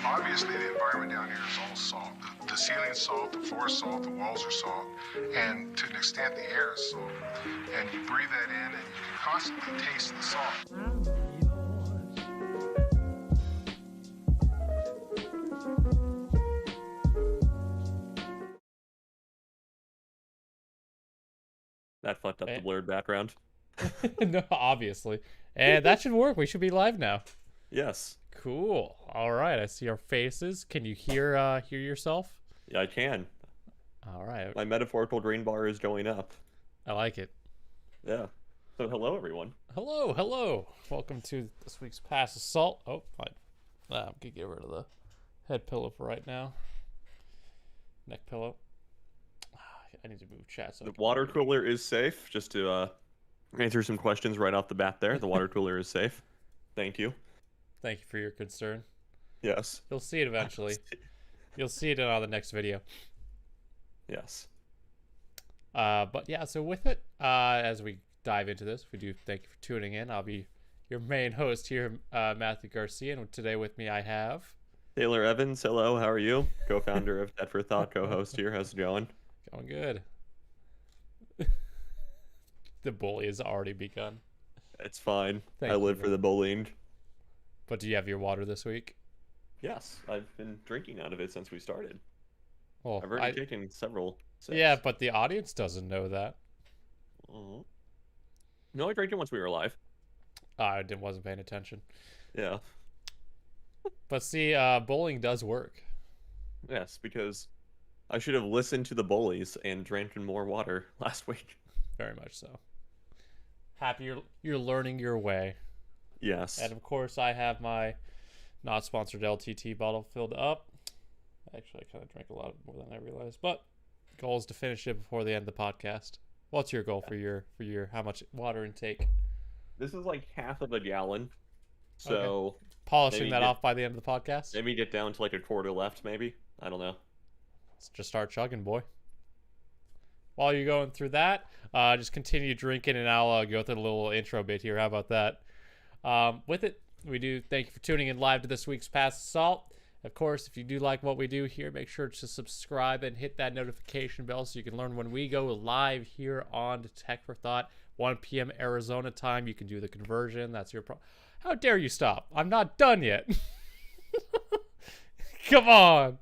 Obviously, the environment down here is all salt. The ceiling's salt, the floor is salt, the walls are salt, and to an extent, the air is salt. And you breathe that in, and you can constantly taste the salt. That fucked up the blurred background. No, obviously. And that should work. We should be live now. Yes. Cool. All right. I see our faces. Can you hear yourself? Yeah, I can. All right. My metaphorical green bar is going up. I like it. Yeah. So hello, everyone. Hello, hello. Welcome to this week's Pass Assault. Oh, fine. I'm going to get rid of the head pillow for right now. Neck pillow. I need to move chat. So the water cooler is safe. Just to answer some questions right off the bat there. The water cooler is safe. Thank you. Thank you for your concern. Yes. You'll see it eventually. You'll see it on the next video. Yes. But yeah, so with it, as we dive into this, we do thank you for tuning in. I'll be your main host here, Matthew Garcia, and today with me I have... Taylor Evans. Hello, how are you? Co-founder of Dead for Thought, co-host here. How's it going? Going good. The bully has already begun. It's fine. Thank I you, live man. for the bullying. But do you have your water this week? Yes, I've been drinking out of it since we started. Well, I've already taken several sips. Yeah, but the audience doesn't know that. No, I drank it once we were live. I wasn't paying attention. Yeah. But see, bullying does work. Yes, because I should have listened to the bullies and drank more water last week. Very much so. Happy you're learning your way. Yes. And of course, I have my not sponsored LTT bottle filled up. Actually, I kind of drank a lot more than I realized. But the goal is to finish it before the end of the podcast. What's your goal for your how much water intake? This is like half of a gallon. So okay. Polishing that off by the end of the podcast? Maybe get down to like a quarter left, maybe. I don't know. Let's just start chugging, boy. While you're going through that, just continue drinking, and I'll go through the little intro bit here. How about that? With it, we do thank you for tuning in live to this week's Pass Assault. Of course, if you do like what we do here, make sure to subscribe and hit that notification bell so you can learn when we go live here on Tech for Thought, 1 p.m. Arizona time. You can do the conversion. That's your problem. How dare you stop? I'm not done yet. Come on.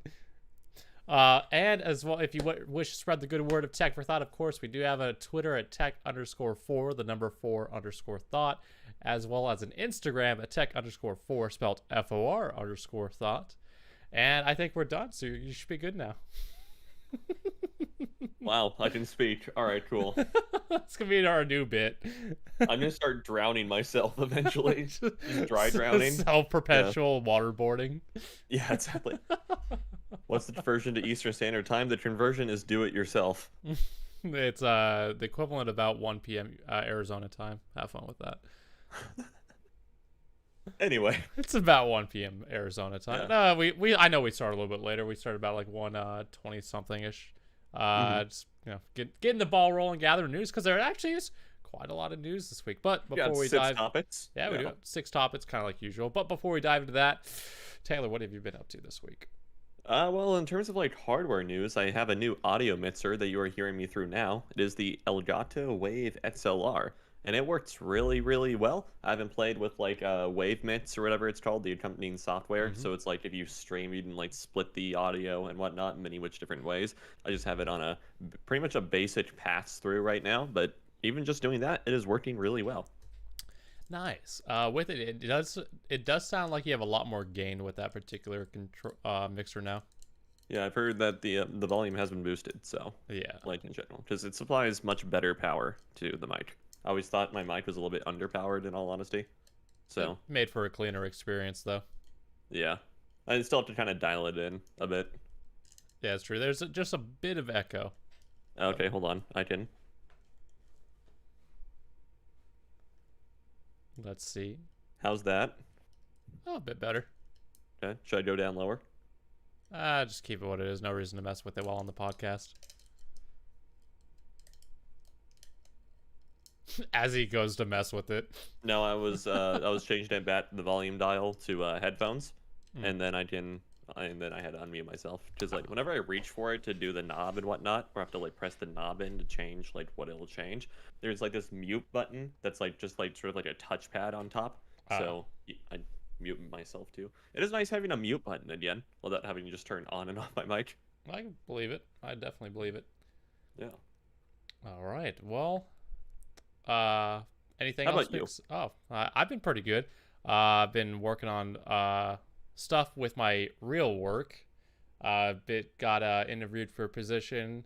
And as well, if you wish to spread the good word of Tech for Thought, of course, we do have a Twitter at tech_4, the number 4_thought, as well as an Instagram at tech_4, spelled FOR_thought. And I think we're done, so you should be good now. Wow, I can speak. All right, cool. It's going to be our new bit. I'm going to start drowning myself eventually. Just dry drowning. Self-perpetual waterboarding. Yeah, exactly. What's the conversion to Eastern Standard Time? The conversion is do it yourself. It's the equivalent about 1 p.m. Arizona time. Have fun with that. Anyway, it's about 1 p.m. Arizona time. Yeah. I know we started a little bit later. We started about like 1:20 something ish. Just getting the ball rolling, gathering news, because there actually is quite a lot of news this week. But before we dive, topics. Yeah, we do have 6 topics, kind of like usual. But before we dive into that, Taylor, what have you been up to this week? Well, in terms of like hardware news, I have a new audio mixer that you are hearing me through now. It is the Elgato Wave XLR, and it works really, really well. I haven't played with like Wave Mix or whatever it's called, the accompanying software. So it's like if you stream, you can like split the audio and whatnot in many which different ways. I just have it on a pretty much a basic pass through right now, but even just doing that, it is working really well. Nice. With it does sound like you have a lot more gain with that particular mixer now. Yeah, I've heard that the volume has been boosted, so yeah, like in general, because it supplies much better power to the mic. I always thought my mic was a little bit underpowered, in all honesty. So made for a cleaner experience, though. Yeah, I still have to kind of dial it in a bit. Yeah, it's true. There's just a bit of echo. Okay, hold on. I can. Let's see. How's that? Oh, a bit better. Okay. Should I go down lower? Just keep it what it is. No reason to mess with it while on the podcast. As he goes to mess with it. No, I was changing it back the volume dial to headphones. and then I had to unmute myself because like whenever I reach for it to do the knob and whatnot, or I have to like press the knob in to change like what it'll change, there's like this mute button that's like just like sort of like a touchpad on top. So I mute myself too. It is nice having a mute button again without having to just turn on and off my mic. I can believe it. I definitely believe it. Yeah. All right. Well, anything How else? about you? Oh, I've been pretty good. I've been working on stuff with my real work. Got interviewed for a position,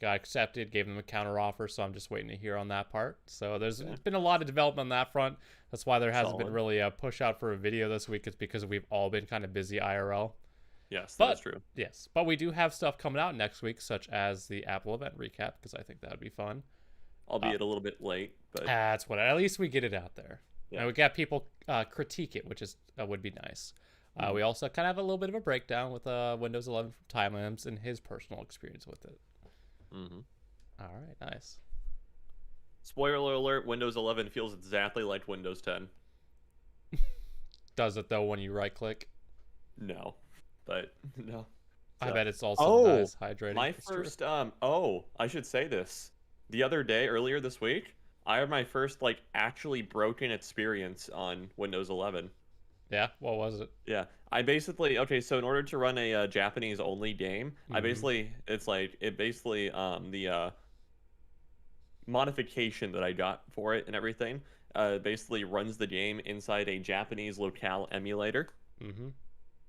got accepted, gave them a counter offer, so I'm just waiting to hear on that part. So there's been a lot of development on that front. That's why there hasn't been really a push out for a video this week. It's because we've all been kind of busy IRL. Yes, that's true. Yes, but we do have stuff coming out next week, such as the Apple event recap, because I think that would be fun. Albeit a little bit late, but that's what. At least we get it out there. Yeah. And we got people critique it, which is would be nice. We also kind of have a little bit of a breakdown with Windows 11 from Timelapse and his personal experience with it. Mm-hmm. All right, nice. Spoiler alert: Windows 11 feels exactly like Windows 10. Does it though when you right click? No, but no. I bet it's also nice hydrating. My first I should say this. The other day, earlier this week, I had my first like actually broken experience on Windows 11. Yeah, what was it? Yeah, I basically so in order to run a Japanese only game, the modification that I got for it and everything basically runs the game inside a Japanese locale emulator. Mm-hmm.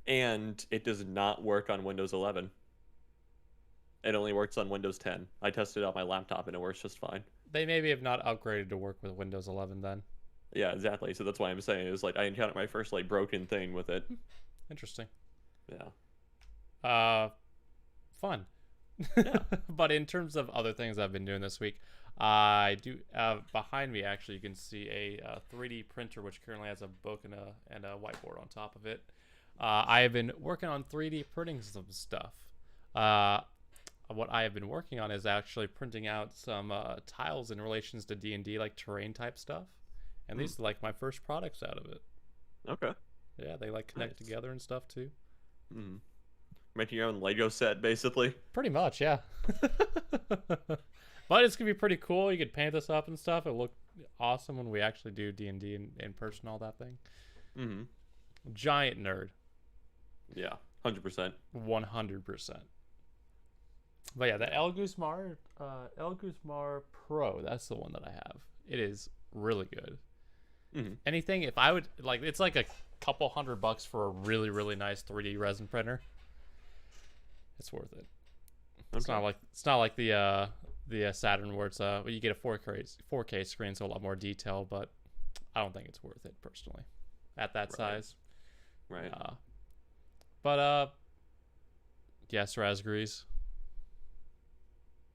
And it does not work on Windows 11. It only works on Windows 10. I tested it on my laptop and it works just fine. They maybe have not upgraded to work with Windows 11 then. Yeah, exactly. So that's why I'm saying it was like I encountered my first like broken thing with it. Interesting. Yeah. Fun. Yeah. But in terms of other things I've been doing this week, I do behind me actually you can see a 3D printer which currently has a book and a whiteboard on top of it. I have been working on 3D printing some stuff. What I have been working on is actually printing out some tiles in relations to D&D, like terrain type stuff. And these are like my first products out of it. Okay. Yeah, they like connect together and stuff too. Mm. Making your own Lego set, basically. Pretty much, yeah. But it's gonna be pretty cool. You could paint this up and stuff. It'll look awesome when we actually do D&D in person, all that thing. Mm-hmm. Giant nerd. Yeah, 100%. 100%. But yeah, the Elgusmar Pro, that's the one that I have. It is really good. Mm-hmm. Anything, if I would, like, it's like a couple $100 for a really, really nice 3D resin printer. It's worth it. Okay. It's not like the Saturn where it's you get a 4K screen, so a lot more detail, but I don't think it's worth it personally at that size. Right. But yes, Raspberries.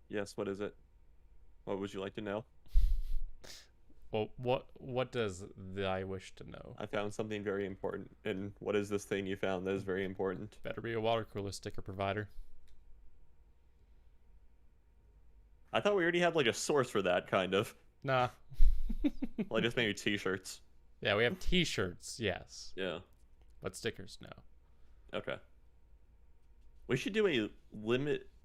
Yes, what is it? What would you like to know? Well, what does I wish to know? I found something very important. And what is this thing you found that is very important? Better be a water cooler sticker provider. I thought we already had like a source for that, kind of. Nah. Like just maybe t-shirts. Yeah, we have t-shirts, yes. Yeah. But stickers, no. Okay. We should do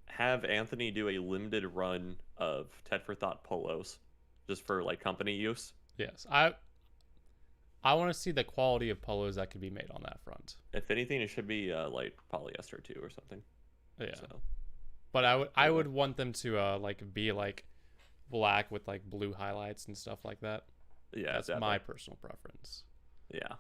have Anthony do a limited run of Ted for Thought polos. Just for like company use. Yes. I want to see the quality of polos that could be made on that front. If anything, it should be like polyester too or something. Yeah. So. But I would want them to like be like black with like blue highlights and stuff like that. Yeah, that's my personal preference. Yeah.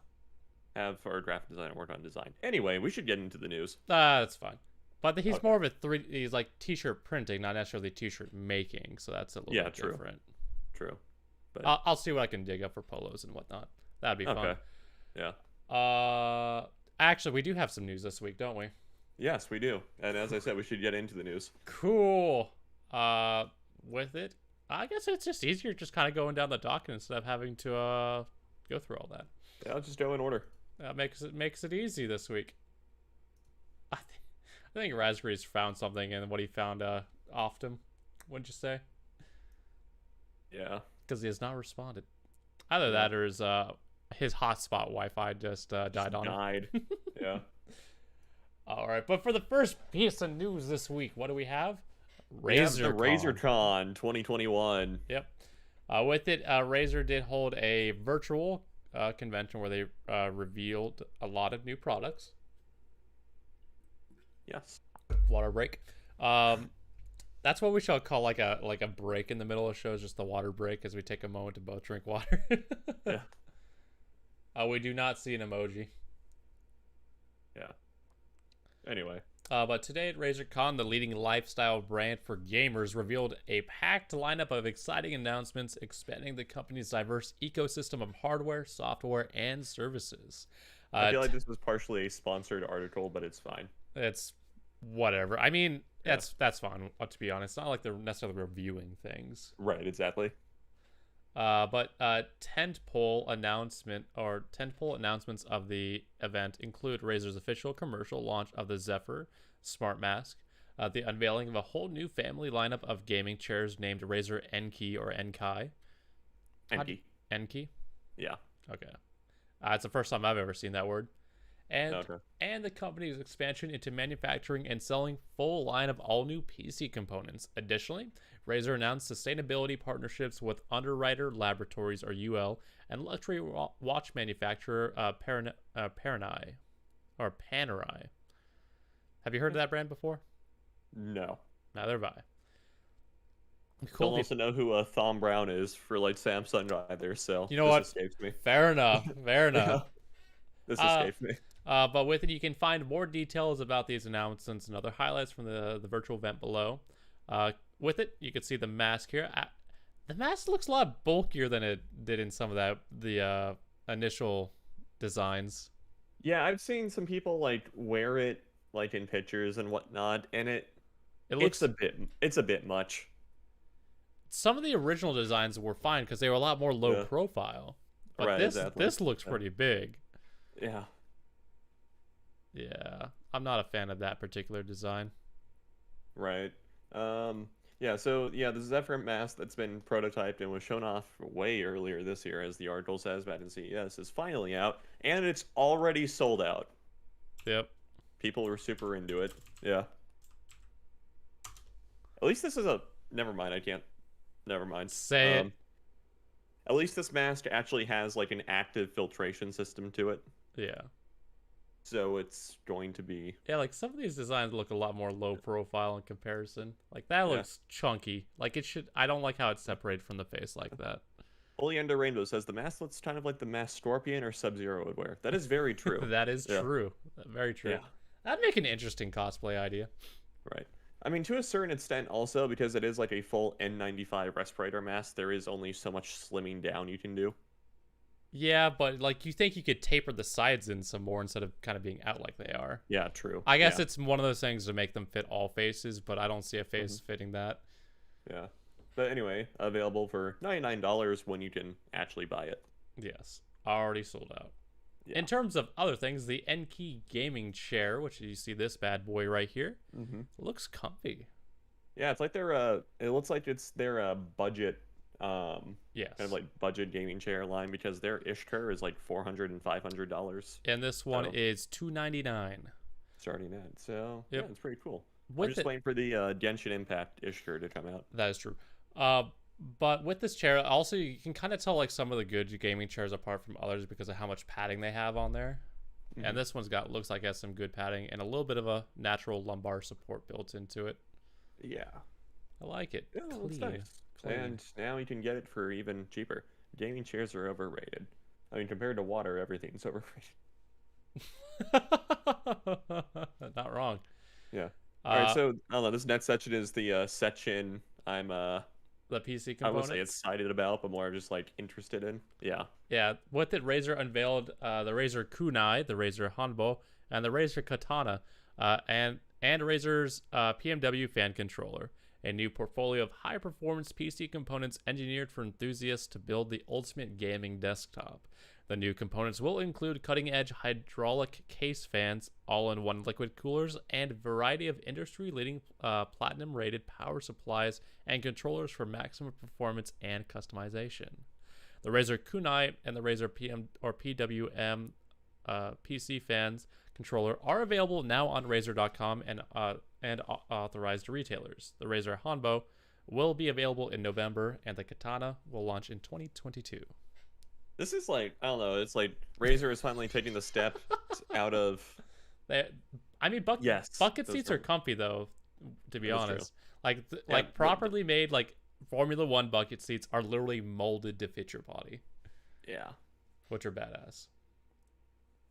Have our graphic designer work on design. Anyway, we should get into the news. That's fine. But he's more of he's like t-shirt printing, not necessarily t-shirt making, so that's a little bit different. True. But I'll see what I can dig up for polos and whatnot. That'd be fun. Yeah. Actually, we do have some news this week, don't we? Yes, we do. And as I said, we should get into the news. Cool. With it, I guess it's just easier just kind of going down the docket instead of having to go through all that. Yeah, I'll just go in order. That makes it easy this week. I think Raspberry's found something, and what he found offed him. Wouldn't you say? Yeah. Because he has not responded. Either that or his his hotspot Wi-Fi just died on him. Died. Yeah. All right, but for the first piece of news this week, what do we have? We have the Razercon. Razercon 2021. Yep. With it, Razer did hold a virtual convention where they revealed a lot of new products. Yes. Water break. That's what we shall call like a break in the middle of shows, just the water break, as we take a moment to both drink water. Yeah. We do not see an emoji. Yeah. Anyway. But today at Razercon, the leading lifestyle brand for gamers revealed a packed lineup of exciting announcements expanding the company's diverse ecosystem of hardware, software, and services. I feel like this was partially a sponsored article, but it's fine. It's whatever. I mean, that's fine, to be honest. It's not like they're necessarily reviewing things. Right, exactly. But tentpole announcements of the event include Razer's official commercial launch of the Zephyr smart mask, the unveiling of a whole new family lineup of gaming chairs named Razer Enki or Enki. Enki. Enki? Yeah. Okay. It's the first time I've ever seen that word. And Okay. and the company's expansion into manufacturing and selling full line of all new PC components. Additionally, Razer announced sustainability partnerships with Underwriter Laboratories, or UL, and luxury watch manufacturer Panerai. Have you heard of that brand before? No. Neither have I. Don't also know who Thom Brown is for like Samsung either, so you know what? Escapes me. Fair enough. Fair enough. This escapes me. But with it, you can find more details about these announcements and other highlights from the virtual event below. With it, you can see the mask here. The mask looks a lot bulkier than it did in some of the initial designs. Yeah, I've seen some people like wear it like in pictures and whatnot, and it's a bit much. Some of the original designs were fine because they were a lot more low profile. But right, this looks pretty big. Yeah. Yeah, I'm not a fan of that particular design. Right. Yeah, so the Zephyr mask that's been prototyped and was shown off way earlier this year, as the article says, back in CES, is finally out, and it's already sold out. Yep. People were super into it. Yeah. At least this is never mind, I can't. Never mind. Say it. At least this mask actually has like an active filtration system to it. Yeah. So it's going to be... Yeah, like some of these designs look a lot more low profile in comparison. Like that looks chunky. Like it should... I don't like how it's separated from the face like that. Holy Under Rainbow says the mask looks kind of like the mask Scorpion or Sub-Zero would wear. That is very true. That is true. Very true. Yeah. That'd make an interesting cosplay idea. Right. I mean, to a certain extent also, because it is like a full N95 respirator mask, there is only so much slimming down you can do. Yeah, but like you think you could taper the sides in some more instead of kind of being out like they are. Yeah, true. I guess it's one of those things to make them fit all faces, but I don't see a face fitting that. Yeah. But anyway, available for $99 when you can actually buy it. Yes. Already sold out. Yeah. In terms of other things, the Enki gaming chair, which you see this bad boy right here, looks comfy. Yeah, it's like it looks like it's their budget yes, kind of like budget gaming chair line, because their Ishtar is like $400 and $500. And this one is $299. Starting at. So yep. Yeah, it's pretty cool. With I'm just waiting for the Genshin Impact Ishtar to come out. That is true. But with this chair, also you can kind of tell like some of the good gaming chairs apart from others because of how much padding they have on there. And this one's looks like it has some good padding and a little bit of a natural lumbar support built into it. Yeah. I like it. Yeah, Clean. it's nice. Clean. And now you can get it for even cheaper. Gaming chairs are overrated. I mean, compared to water, everything's overrated. Not wrong. Yeah. All right, so I don't know. This next section is the section I'm the PC components. I would say excited about, but more just like interested in. Yeah. Yeah. With it, Razer unveiled the Razer Kunai, the Razer Hanbo, and the Razer Katana, and Razer's PMW fan controller. A new portfolio of high-performance PC components engineered for enthusiasts to build the ultimate gaming desktop. The new components will include cutting-edge hydraulic case fans, all-in-one liquid coolers, and a variety of industry-leading platinum-rated power supplies and controllers for maximum performance and customization. The Razer Kunai and the Razer PM or PWM PC fans controller are available now on Razer.com and authorized retailers. The Razer Hanbo will be available in November, and the Katana will launch in 2022. This is like, I don't know, it's like Razer is finally taking the step out of... Bucket seats are comfy, though, to be honest. Like properly made, like, Formula 1 bucket seats are literally molded to fit your body. Yeah. Which are badass.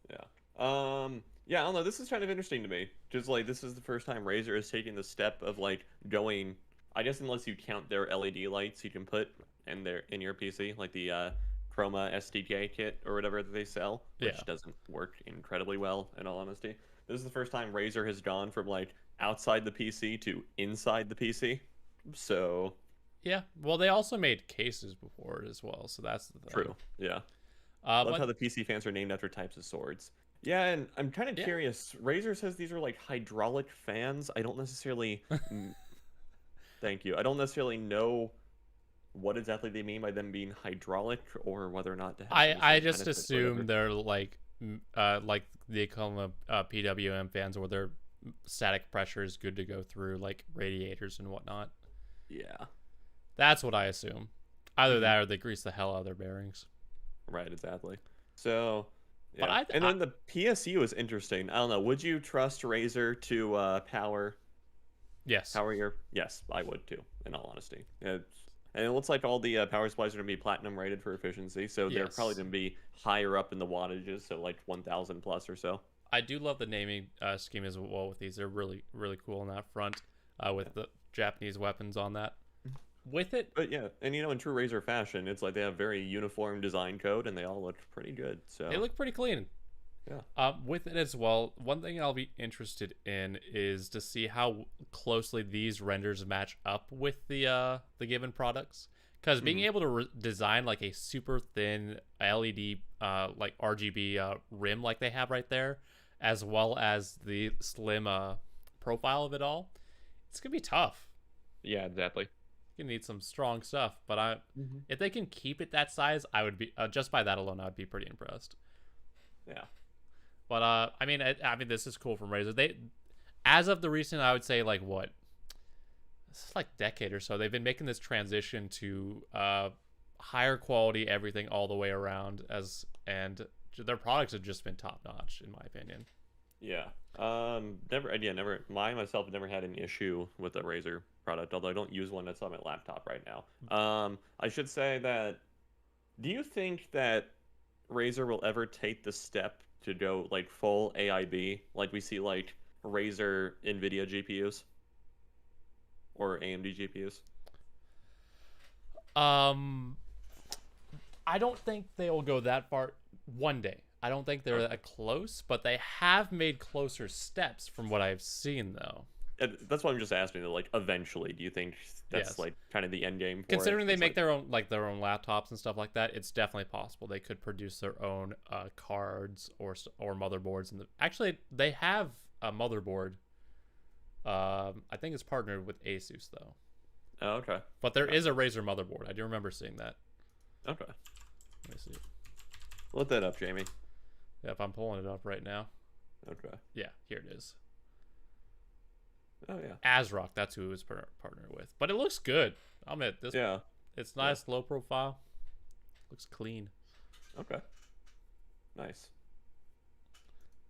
Yeah. Yeah, I don't know, this is kind of interesting to me. Just, like, this is the first time Razer is taking the step of, like, going... I guess unless you count their LED lights you can put in your PC, like the Chroma SDK kit or whatever that they sell, which doesn't work incredibly well, in all honesty. This is the first time Razer has gone from, like, outside the PC to inside the PC. So... Yeah, well, they also made cases before as well, so that's the thing. True, yeah. I love how the PC fans are named after types of swords. Yeah, and I'm kind of curious. Razer says these are, like, hydraulic fans. I don't necessarily... Thank you. I don't necessarily know what exactly they mean by them being hydraulic, or whether or not to have I just assume they're like they call them PWM fans, where their static pressure is good to go through, like, radiators and whatnot. Yeah. That's what I assume. Either that or they grease the hell out of their bearings. Right, exactly. So, yeah. But and then the PSU is interesting. I don't know. Would you trust Razer to power... Yes. Yes, I would too, in all honesty. And it looks like all the power supplies are going to be platinum rated for efficiency, so they're probably going to be higher up in the wattages, so like 1,000 plus or so. I do love the naming scheme as well with these. They're really, really cool on that front, with the Japanese weapons on that. With it. But yeah, and in true Razer fashion, it's like they have very uniform design code, and they all look pretty good. So they look pretty clean. Yeah. With it as well, one thing I'll be interested in is to see how closely these renders match up with the given products. Because being able to design like a super thin LED like RGB rim like they have right there, as well as the slim profile of it all, it's gonna be tough. Yeah, exactly. You need some strong stuff, but if they can keep it that size, I would be just by that alone, I'd be pretty impressed. Yeah. But I mean, this is cool from Razer. They, as of the recent, I would say like what, this is like decade or so, they've been making this transition to higher quality everything all the way around, and their products have just been top notch in my opinion. Yeah. Never. Myself have never had an issue with a Razer product, although I don't use one that's on my laptop right now. I should say that. Do you think that Razer will ever take the step to go like full AIB, like we see like Razer NVIDIA GPUs or AMD GPUs? I don't think they'll go that far one day. I don't think they're that close, but they have made closer steps from what I've seen, though. That's what I'm just asking. Like, eventually, do you think that's like kind of the end game? Considering they make their own laptops and stuff like that, it's definitely possible they could produce their own cards or motherboards. Actually, they have a motherboard. I think it's partnered with Asus though. Oh, okay. But there is a Razer motherboard. I do remember seeing that. Okay. Let me see. Look that up, Jamie. Yep, I'm pulling it up right now. Okay. Yeah, here it is. Oh yeah. ASRock, that's who it was partnered with. But it looks good. I'll admit this. Yeah. It's nice, low profile. Looks clean. Okay. Nice.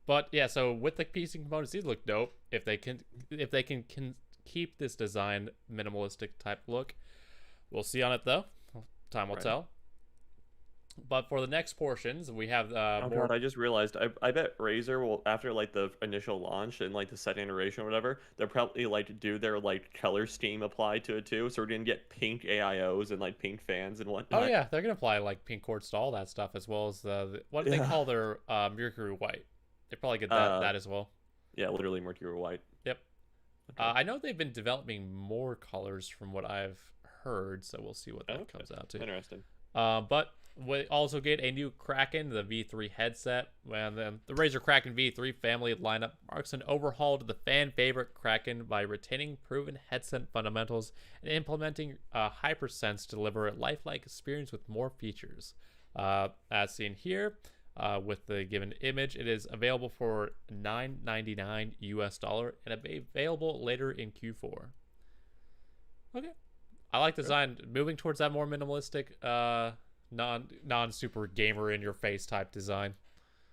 But yeah, so with the PC components, these look dope. If they can keep this design minimalistic type look, we'll see on it though. Time will tell. But for the next portions, we have more. God, I just realized. I bet Razer will, after like the initial launch and like the second iteration or whatever, they'll probably like do their like color scheme apply to it too. So we're gonna get pink AIOs and like pink fans and whatnot. Oh yeah, they're gonna apply like pink quartz to all that stuff, as well as what do they call their mercury white. They probably get that as well. Yeah, literally mercury white. Yep. Okay. I know they've been developing more colors from what I've heard, so we'll see what that comes out to. Interesting. But we also get a new Kraken, the V3 headset. And the Razer Kraken V3 family lineup marks an overhaul to the fan favorite Kraken by retaining proven headset fundamentals and implementing HyperSense to deliver a lifelike experience with more features. As seen here, with the given image, it is available for $9.99 and available later in Q4. Okay, I like the design. Moving towards that more minimalistic, non super gamer in your face type design.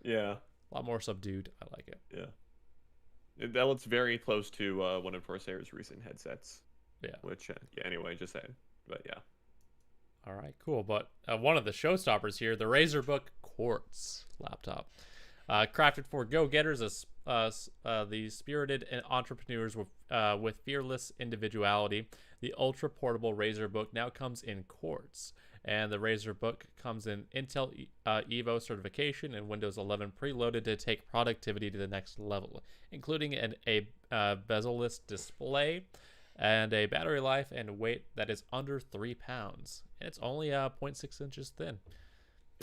Yeah, a lot more subdued. I like it. Yeah, that looks very close to one of Corsair's recent headsets. Yeah. Which yeah. Anyway, just saying. But yeah. All right, cool. But one of the showstoppers here, the Razerbook Quartz laptop, crafted for go-getters, the spirited and entrepreneurs with fearless individuality. The ultra-portable Razerbook now comes in Quartz, and the Razerbook comes in Intel Evo certification and Windows 11 preloaded to take productivity to the next level, including a bezel-less display and a battery life and weight that is under 3 pounds. And it's only 0.6 inches thin,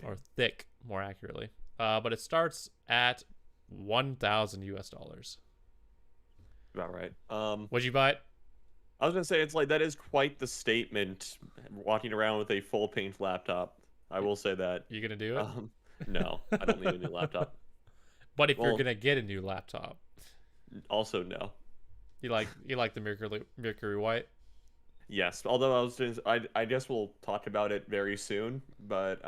or thick, more accurately. But it starts at $1,000. About right. Would you buy it? I was gonna say, it's like, that is quite the statement, walking around with a full paint laptop. I will say that. You gonna do it? No, I don't need a new laptop. But if you're gonna get a new laptop, also no. You like the Mercury White? Yes, although I guess we'll talk about it very soon, but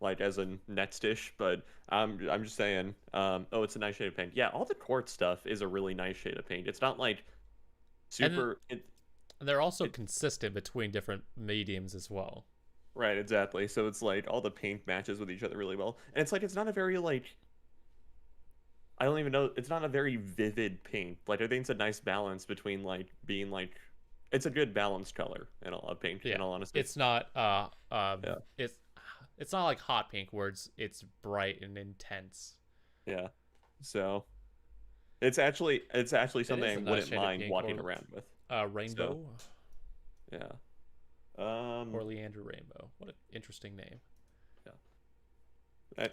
like as a next dish. But I'm just saying, oh, it's a nice shade of paint. Yeah, all the Quartz stuff is a really nice shade of paint. It's not like super. And they're also consistent between different mediums as well. Right, exactly. So it's like all the paint matches with each other really well, and it's like it's not a very like. I don't even know. It's not a very vivid paint. Like, I think it's a nice balance between like being like, it's a good balanced color in all of paint. Yeah. In all honesty, it's not it's not like hot pink where it's bright and intense. Yeah, so it's actually something I wouldn't mind walking around with. Rainbow. So, yeah. Or Leander Rainbow. What an interesting name.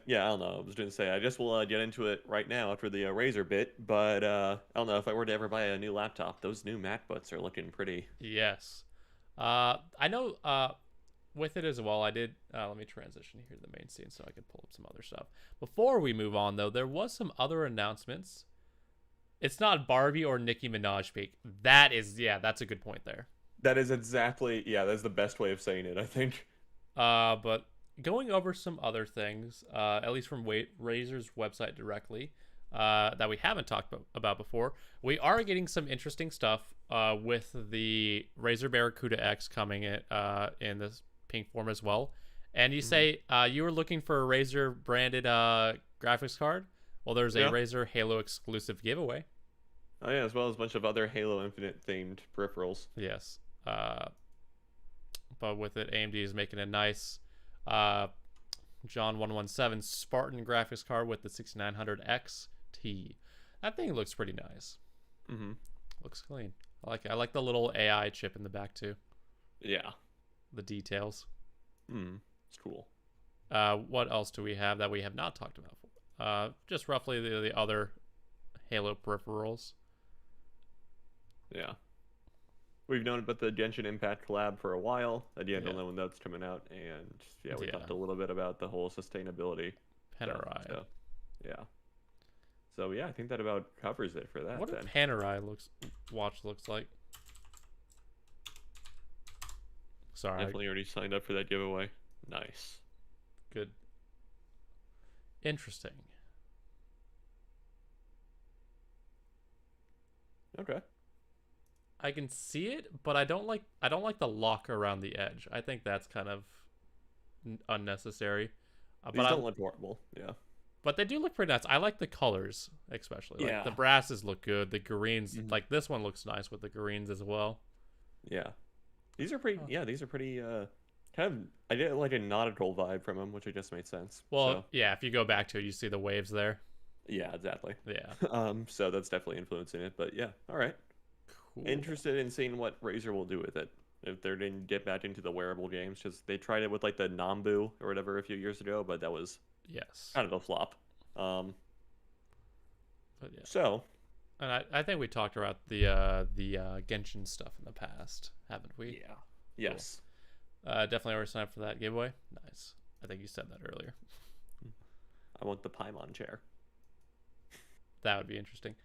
Yeah, I don't know. I was going to say, I guess we'll get into it right now after the Razer bit, but I don't know if I were to ever buy a new laptop. Those new MacBooks are looking pretty. Yes. I know with it as well, I did, let me transition here to the main scene so I could pull up some other stuff. Before we move on, though, there was some other announcements. It's not Barbie or Nicki Minaj peak. That is, yeah, that's a good point there. That is exactly, yeah, that's the best way of saying it, I think. But going over some other things, at least from Razer's website directly, that we haven't talked about before, we are getting some interesting stuff with the Razer Barracuda X coming in this pink form as well. And you say you were looking for a Razer branded graphics card. Well, there's a Razer Halo exclusive giveaway. Oh yeah, as well as a bunch of other Halo Infinite themed peripherals. Yes. But with it, AMD is making a nice John 117 Spartan graphics card with the 6900 XT. That thing looks pretty nice. Mm-hmm. Looks clean. I like it. I like the little AI chip in the back too. Yeah. The details. It's cool. What else do we have that we have not talked about? Just roughly the other Halo peripherals. Yeah. We've known about the Genshin Impact collab for a while. Again, don't know when that's coming out. And yeah, we talked a little bit about the whole sustainability. Panerai. So, yeah. So yeah, I think that about covers it for that. What a Panerai watch looks like. Sorry. Definitely already signed up for that giveaway. Nice. Good. Interesting. Okay. I can see it, but I don't like the lock around the edge. I think that's kind of unnecessary. These don't look horrible. Yeah. But they do look pretty nice. I like the colors, especially. Like the brasses look good. The greens, like this one looks nice with the greens as well. Yeah. These are pretty. Yeah, these are pretty. Kind of. I get like a nautical vibe from them, which I guess made sense. Well, yeah. If you go back to it, you see the waves there. Yeah, exactly. Yeah. So that's definitely influencing it. But yeah. All right. Cool. Interested in seeing what Razer will do with it. if they didn't get back into the wearable games. Just they tried it with like the Nambu or whatever a few years ago, but that was kind of a flop. But yeah. So, and I think we talked about the Genshin stuff in the past, haven't we? Yeah. Yes. Cool. Definitely already signed up for that giveaway. Nice. I think you said that earlier. I want the Paimon chair. That would be interesting.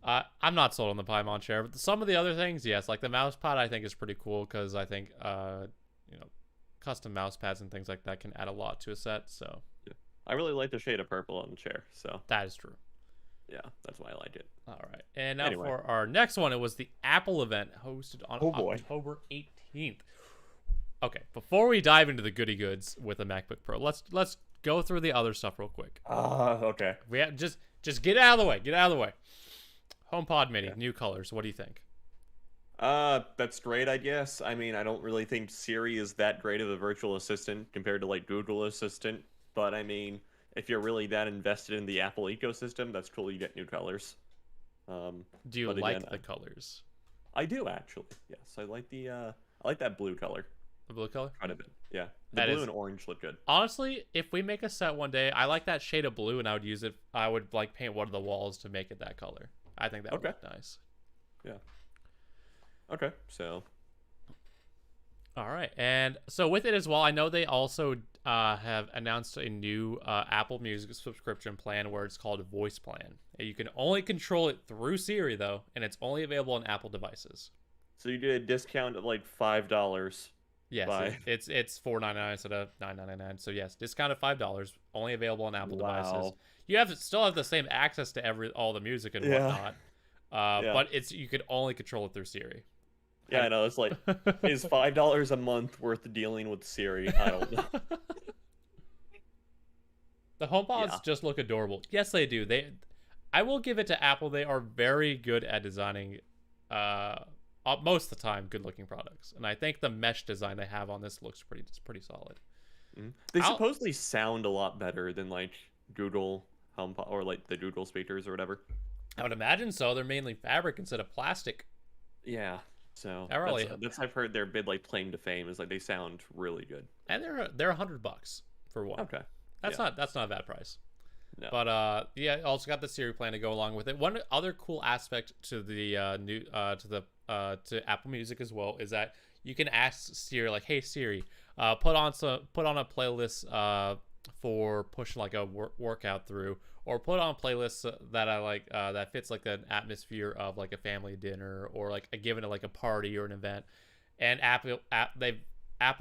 I'm not sold on the Paimon chair, but some of the other things, yes. Like the mouse pad, I think is pretty cool because I think, custom mouse pads and things like that can add a lot to a set. So, yeah. I really like the shade of purple on the chair. So that is true. Yeah, that's why I like it. All right. And now for our next one, it was the Apple event hosted on boy. October 18th. Okay, before we dive into the goody goods with the MacBook Pro, let's go through the other stuff real quick. Okay. We have, just get out of the way. Get out of the way. HomePod Mini, new colors. What do you think? That's great, I guess. I mean, I don't really think Siri is that great of a virtual assistant compared to like Google Assistant, but I mean, if you're really that invested in the Apple ecosystem, that's cool. You get new colors. Do you like the colors? I do actually. Yes, I like I like that blue color. The blue color? Quite a bit. Yeah, the blue and orange look good. Honestly, if we make a set one day, I like that shade of blue, and I would use it. I would like paint one of the walls to make it that color. I think that would look nice. Yeah. Okay, so. All right, and so with it as well, I know they also have announced a new Apple Music subscription plan where it's called Voice Plan. And you can only control it through Siri though, and it's only available on Apple devices. So you get a discount of like $5. Yes, it's $4.99 instead of $9.99. So yes, discount of $5, only available on Apple devices. You still have the same access to all the music and whatnot, but you can only control it through Siri. Yeah, I know. It's like, is $5 a month worth dealing with Siri? I don't know. The HomePods just look adorable. Yes, they do. I will give it to Apple. They are very good at designing, most of the time, good-looking products. And I think the mesh design they have on this looks pretty solid. Mm-hmm. They supposedly sound a lot better than like Google HomePod or like the Google speakers or whatever. I would imagine so. They're mainly fabric instead of plastic. Yeah. So that's I've heard their big like claim to fame is like they sound really good. And they're $100 for one. Okay. That's not a bad price. No. But also got the Siri plan to go along with it. One other cool aspect to the to Apple Music as well is that you can ask Siri like, "Hey Siri, put on a playlist for pushing like a workout through, or put on playlists that I like that fits like an atmosphere of like a family dinner or like a given like a party or an event." And Apple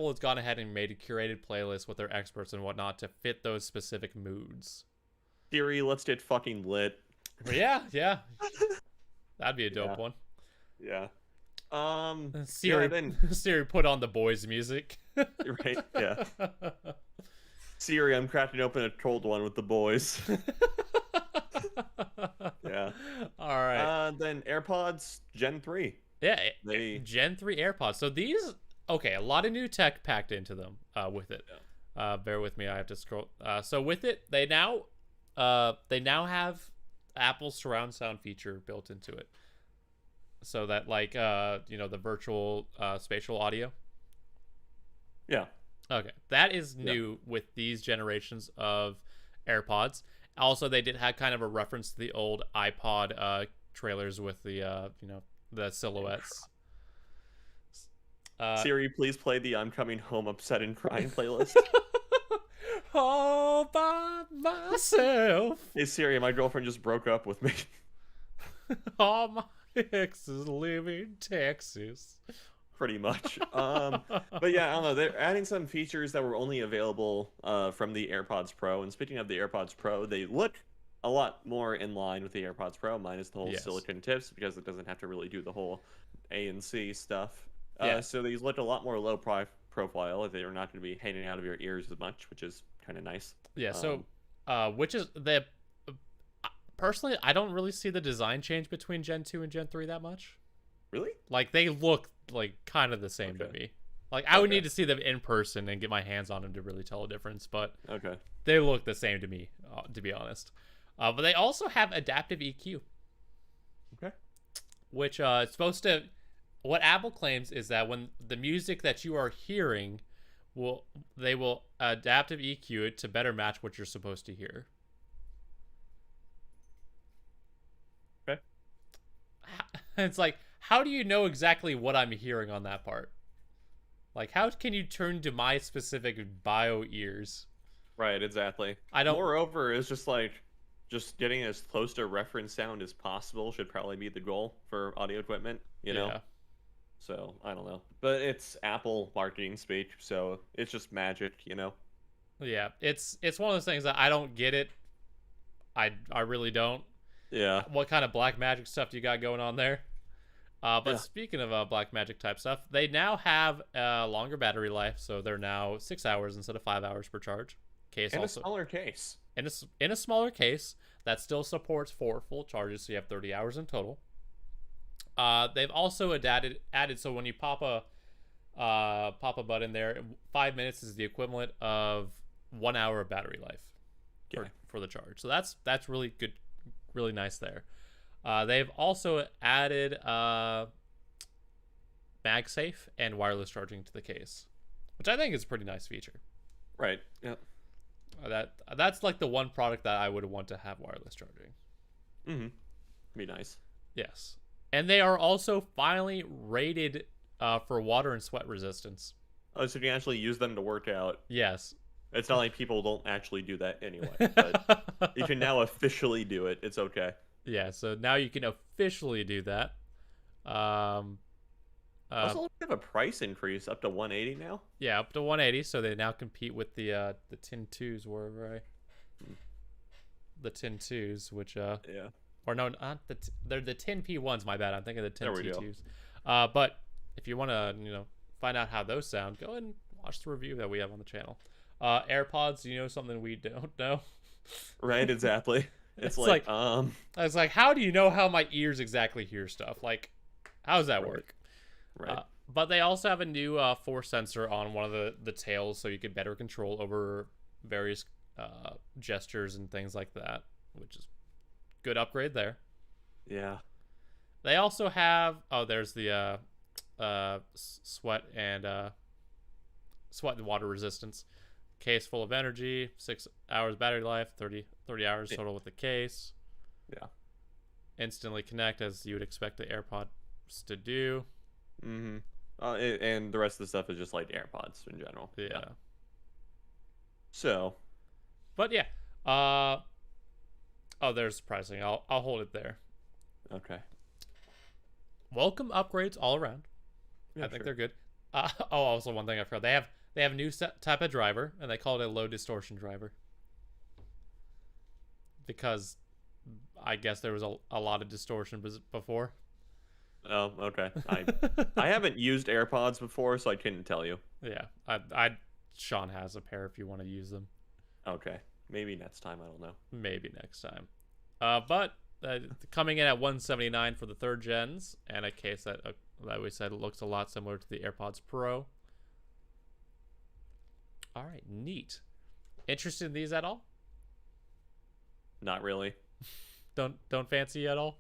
has gone ahead and made a curated playlist with their experts and whatnot to fit those specific moods. Siri, let's get fucking lit. Yeah. That'd be a dope one. Yeah. Siri put on the boys' music. Right, yeah. Siri, I'm cracking open a cold one with the boys. Yeah. All right. Then AirPods Gen 3. Yeah, Gen 3 AirPods. So these, a lot of new tech packed into them with it. Yeah. Bear with me, I have to scroll. So with it, they now have Apple's surround sound feature built into it. So that like the virtual spatial audio. Yeah. Okay, that is new with these generations of AirPods. Also, they did have kind of a reference to the old iPod trailers with the the silhouettes. Siri, please play the "I'm Coming Home Upset and Crying" playlist. All by myself. Hey Siri, my girlfriend just broke up with me. All my exes live in Texas. Pretty much. But yeah, I don't know. They're adding some features that were only available from the AirPods Pro. And speaking of the AirPods Pro, they look a lot more in line with the AirPods Pro, minus the whole silicone tips, because it doesn't have to really do the whole ANC stuff. So these look a lot more low profile. They are not going to be hanging out of your ears as much, which is kind of nice. Yeah. So, which is the personally, I don't really see the design change between Gen 2 and Gen 3 that much. Really? Like they look like kind of the same to me. Like I would need to see them in person and get my hands on them to really tell a difference, but they look the same to me, to be honest. But they also have adaptive EQ. Okay. Which it's supposed to what Apple claims is that when the music that you are hearing they will adaptive EQ it to better match what you're supposed to hear. Okay. It's like, how do you know exactly what I'm hearing on that part? Like, how can you turn to my specific bio ears? Right, exactly. I don't. Moreover, it's just like, just getting as close to reference sound as possible should probably be the goal for audio equipment, you know? Yeah. So, I don't know. But it's Apple marketing speak, so it's just magic, you know? Yeah, it's one of those things that I don't get it. I really don't. Yeah. What kind of black magic stuff do you got going on there? But Yeah. speaking of black magic type stuff, they now have a longer battery life, so they're now 6 hours instead of 5 hours per charge. Case And also a smaller case. in a smaller case that still supports 4 full charges, so you have 30 hours in total. They've also added so when you pop a button there, 5 minutes is the equivalent of 1 hour of battery life for the charge. So that's really good, really nice there. They've also added MagSafe and wireless charging to the case, which I think is a pretty nice feature. Right. Yeah. That's like the one product that I would want to have wireless charging. Mm-hmm. Be nice. Yes. And they are also finally rated for water and sweat resistance. Oh, so you can actually use them to work out. Yes. It's not like people don't actually do that anyway, but you can now officially do it. It's okay. Yeah, so now you can officially do that. Also, they have a price increase up to 180 now. Yeah, up to 180. So they now compete with the Tin 2s, wherever the Tin 2s, which yeah, or no, not they're the Tin P1s. My bad, I'm thinking of the Tin There we T2s. But if you want to, find out how those sound, go ahead and watch the review that we have on the channel. AirPods, something we don't know. Right, exactly. It's like I was like, how do you know how my ears exactly hear stuff? Like, how does that work? Right. But they also have a new force sensor on one of the tails, so you can better control over various gestures and things like that, which is good upgrade there. Yeah. They also have there's the sweat and water resistance. Case full of energy, 6 hours battery life, 30 hours total with the case. Yeah. Instantly connect as you would expect the AirPods to do. Mm-hmm. And the rest of the stuff is just like AirPods in general. Yeah. So. But yeah. There's pricing. I'll hold it there. Okay. Welcome upgrades all around. Yeah, I think sure. they're good. Also one thing I forgot. They have a new type of driver, and they call it a low distortion driver. Because I guess there was a lot of distortion before. Oh, okay. I haven't used AirPods before, so I couldn't tell you. Yeah, Sean has a pair if you want to use them. Okay, maybe next time. I don't know. Maybe next time. But coming in at $179 for the 3rd gens, and a case that we said looks a lot similar to the AirPods Pro. All right, neat. Interested in these at all? Not really. Don't fancy at all?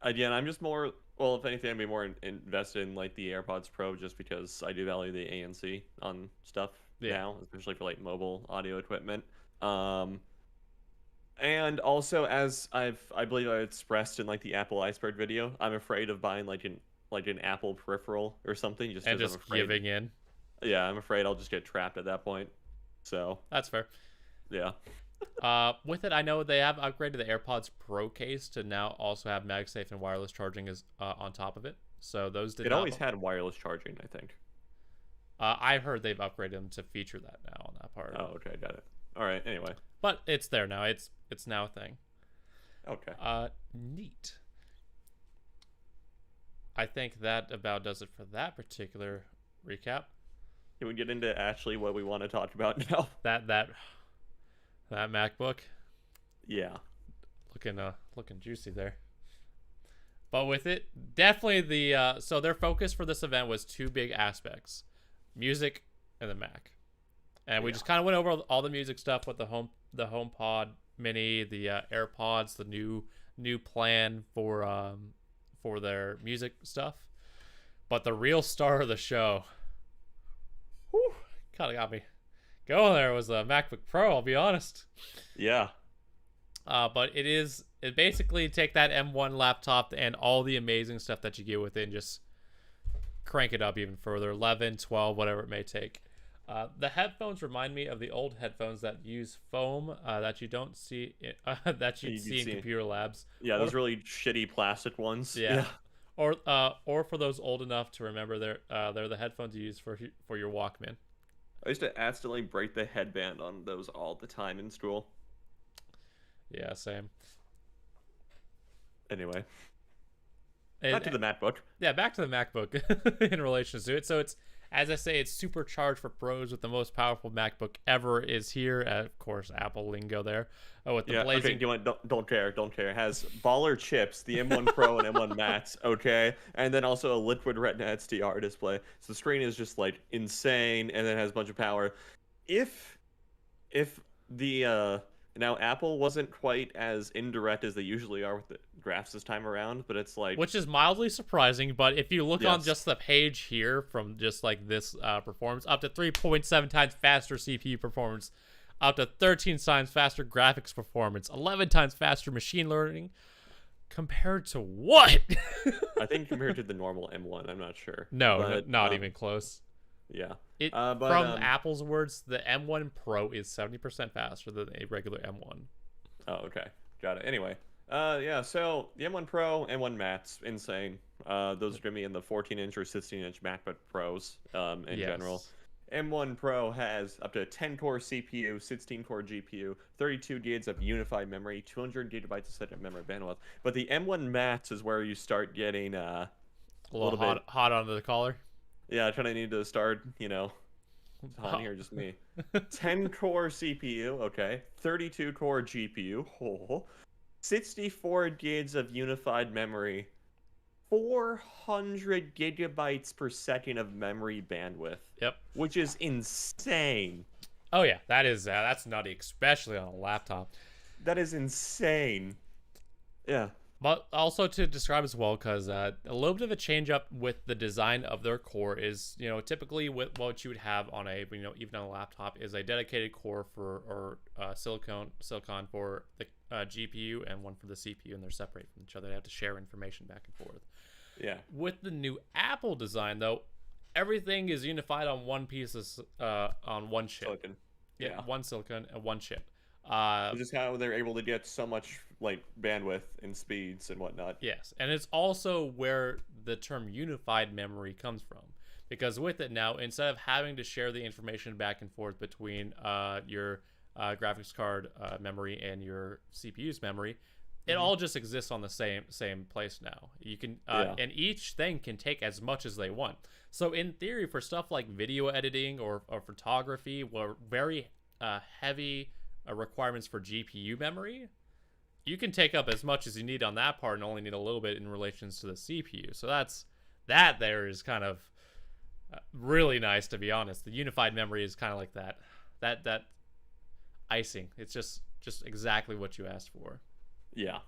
Again, I'm just more. Well, if anything, I'd be more invested in like the AirPods Pro, just because I do value the ANC on stuff now, especially for like mobile audio equipment. And also, as I believe I expressed in like the Apple Iceberg video, I'm afraid of buying like an Apple peripheral or something, just and because just I'm afraid. giving in. Yeah, I'm afraid I'll just get trapped at that point. So That's fair. yeah. With it, I know they have upgraded the AirPods Pro case to now also have MagSafe and wireless charging as on top of it. So those did. It always had wireless charging, I think. I heard they've upgraded them to feature that now on that part. Oh, okay, got it. All right. Anyway. But it's there now. It's now a thing. Okay. Neat. I think that about does it for that particular recap. Can we get into actually what we want to talk about now? That MacBook. Yeah. Looking juicy there. But with it, definitely the so their focus for this event was 2 big aspects: music and the Mac. And we just kind of went over all the music stuff with the HomePod Mini, the AirPods, the new plan for their music stuff. But the real star of the show, whew, kind of got me going there, was the MacBook Pro, I'll be honest. Yeah. But it basically take that M1 laptop and all the amazing stuff that you get with it and just crank it up even further, 11, 12, whatever it may take. The headphones remind me of the old headphones that use foam that you don't see that you'd see in computer labs. Yeah, those really shitty plastic ones. Yeah. Or for those old enough to remember, they're the headphones you use for your Walkman. I used to accidentally break the headband on those all the time in school. Yeah, same. Anyway, back to the MacBook. Yeah, back to the MacBook in relation to it. So it's, as I say, it's supercharged for pros with the most powerful MacBook ever is here. Of course, Apple lingo there. With the blazing. Okay, don't care. It has baller chips, the M1 Pro and M1 Max. Okay, and then also a liquid Retina XDR display. So the screen is just like insane, and then it has a bunch of power. If the now Apple wasn't quite as indirect as they usually are with the graphs this time around, but it's like, which is mildly surprising. But if you look on just the page here from just like this performance, up to 3.7 times faster CPU performance, up to 13 times faster graphics performance, 11 times faster machine learning, compared to what? I think compared to the normal M1, I'm not sure. No, but, not even close. Yeah. From Apple's words, the M1 Pro is 70% faster than a regular M1. Oh, okay. Got it. Anyway, yeah, so the M1 Pro, M1 Max, insane. Those are going to be in the 14-inch or 16-inch MacBook Pros in general. M1 Pro has up to 10-core CPU, 16-core GPU, 32 gigs of unified memory, 200 gigabytes of set memory bandwidth. But the M1 Max is where you start getting a little bit hot under the collar. Yeah, I kind of need to start, on here, just me. 10-core CPU, okay. 32-core GPU, 64 gigs of unified memory, 400 gigabytes per second of memory bandwidth. Yep. Which is insane. Oh yeah, that's nutty, especially on a laptop. That is insane. Yeah. But also to describe as well, because a little bit of a change up with the design of their core is, typically what you would have on a, even on a laptop is a dedicated core for silicon for the GPU and one for the CPU, and they're separate from each other. They have to share information back and forth. Yeah. With the new Apple design, though, everything is unified on one piece of, on one chip. Silicon. Yeah, one silicon and one chip. Which is how they're able to get so much bandwidth and speeds and whatnot. Yes, and it's also where the term unified memory comes from, because with it now, instead of having to share the information back and forth between your graphics card memory and your CPU's memory, it all just exists on the same place now. You can and each thing can take as much as they want. So in theory, for stuff like video editing or photography, where very heavy requirements for GPU memory, you can take up as much as you need on that part and only need a little bit in relations to the CPU. So that there is kind of really nice, to be honest. The unified memory is kind of like that icing. It's just exactly what you asked for. Yeah.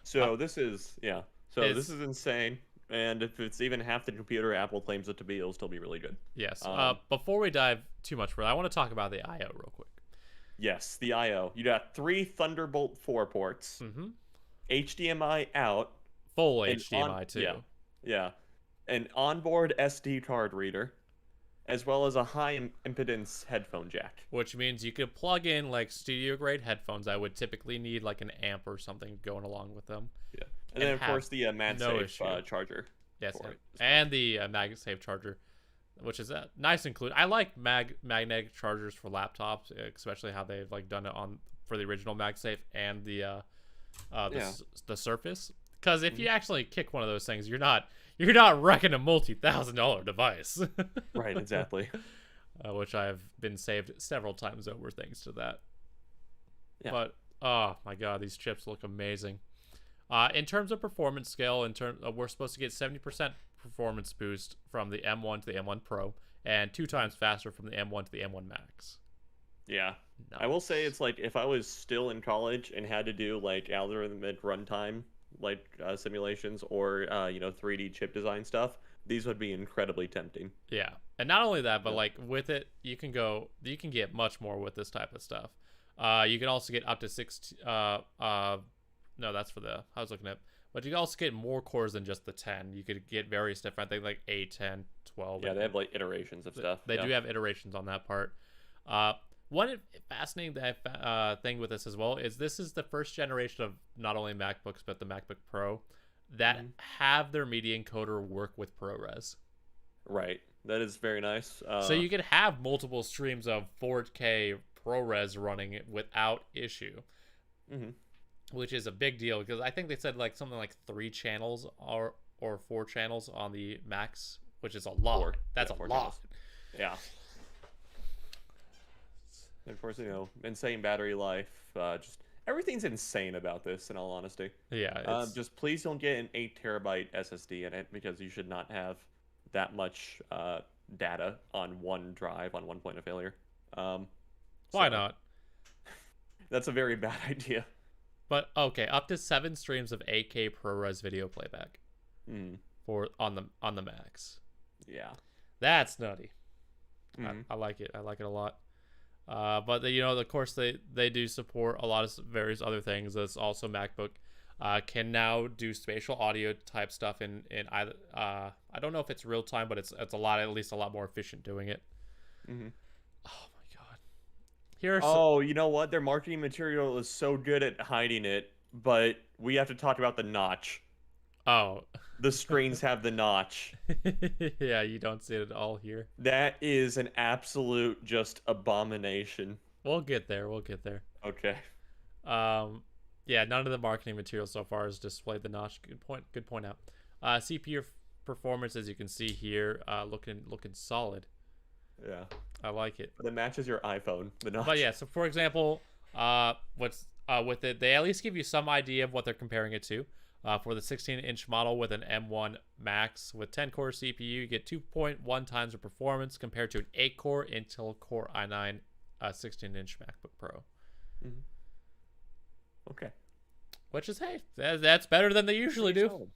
So this is this is insane. And if it's even half the computer Apple claims it to be, it'll still be really good. Yes. Before we dive too much further, I want to talk about the I/O real quick. Yes, the I/O. You got 3 Thunderbolt 4 ports, HDMI out, full HDMI too. Yeah, an onboard SD card reader, as well as a high impedance headphone jack. Which means you could plug in studio grade headphones. I would typically need an amp or something going along with them. Yeah, and then of course the Magsafe charger. Yes, and the Magsafe charger, which is a nice include. I like magnetic chargers for laptops, especially how they've done it for the original Magsafe and the Surface. Because if you actually kick one of those things, you're not wrecking a multi-$1,000 device. Right, exactly. Which I've been saved several times over thanks to that. Yeah. But oh my god, these chips look amazing. In terms of performance scale, we're supposed to get 70% performance boost from the M1 to the M1 Pro, and 2 times faster from the M1 to the M1 Max. Yeah. Nice. I will say it's if I was still in college and had to do algorithmic runtime simulations or 3D chip design stuff, these would be incredibly tempting. Yeah, and not only that, but like with it, you can get much more with this type of stuff. You can also get up to 6. No, that's for the I was looking at. But you can also get more cores than just the 10. You could get various different things like 8, 10, 12. Yeah, they have like iterations of stuff. They do have iterations on that part. One fascinating thing with this as well is this is the first generation of not only MacBooks but the MacBook Pro that have their media encoder work with ProRes. Right. That is very nice. So you could have multiple streams of 4K ProRes running it without issue. Which is a big deal because I think they said like something like 3 channels or 4 channels on the Max, which is a lot. That's a lot. Channels. Yeah. And of course, insane battery life. Just everything's insane about this, in all honesty. Yeah. Just please don't get an 8 terabyte SSD in it because you should not have that much data on one drive on one point of failure. Why not? That's a very bad idea. But okay, up to 7 streams of 8K ProRes video playback for on the Max. Yeah, that's nutty. I like it. I like it a lot. But of course they do support a lot of various other things. That's also MacBook can now do spatial audio type stuff in either. I don't know if it's real time, but it's at least a lot more efficient doing it. Oh my god. You know what? Their marketing material is so good at hiding it, but we have to talk about the notch. Oh. The screens have the notch. Yeah, you don't see it at all here. That is an absolute just abomination. We'll get there. Okay. Yeah, none of the marketing material so far has displayed the notch. Good point out. CPU performance, as you can see here, looking solid. Yeah, I like it. But it matches your iPhone. The notch. But yeah, so for example, what's with it, they at least give you some idea of what they're comparing it to. For the 16-inch model with an M1 Max with 10-core CPU, you get 2.1 times the performance compared to an 8-core Intel Core i9 16-inch MacBook Pro. Okay. Which is, hey, that's better than they usually do. Solid.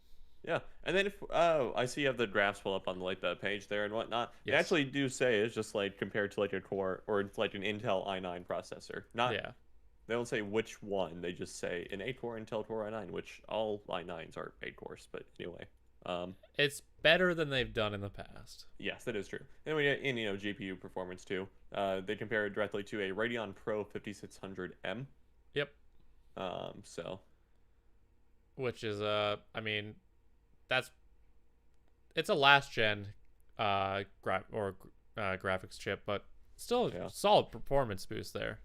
Yeah, and then I see you have the graphs pull up on like the page there and whatnot. Yes. They actually do say it's just like compared to like a Core or like an Intel i9 processor. They don't say which one. They just say an 8-core Intel Core i9, which all i9s are 8 cores. But anyway, it's better than they've done in the past. Yes, that is true. And we get in GPU performance too. They compare it directly to a Radeon Pro 5600M. Yep. Which is it's a last gen graphics chip, but still a solid performance boost there.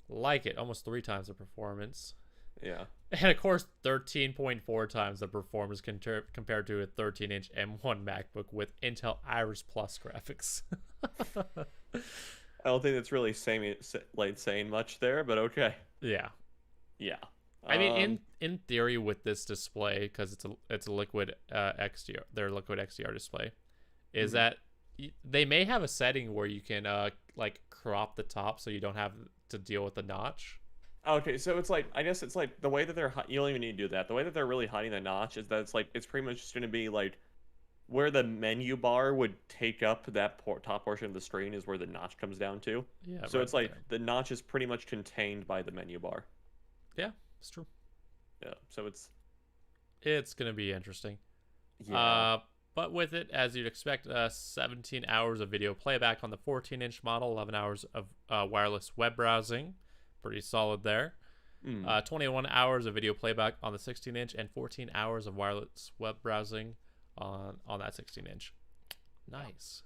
Like it, almost 3 times the performance. Yeah. And of course 13.4 times the performance compared to a 13-inch M1 MacBook with Intel Iris Plus graphics. I don't think that's really saying much there, but okay. Yeah. I mean, in theory, with this display, because it's a liquid XDR, their liquid XDR display, is that they may have a setting where you can like crop the top so you don't have to deal with the notch. Okay, so it's like, I guess it's like the way that you don't even need to do that. The way that they're really hiding the notch is that it's pretty much just going to be like where the menu bar would take up that top portion of the screen is where the notch comes down to. Yeah. So it's like the notch is pretty much contained by the menu bar. Yeah, it's true. Yeah, so it's going to be interesting. Yeah. But with it, as you'd expect, 17 hours of video playback on the 14-inch model, 11 hours of wireless web browsing. Pretty solid there. 21 hours of video playback on the 16-inch and 14 hours of wireless web browsing on that 16-inch. Nice.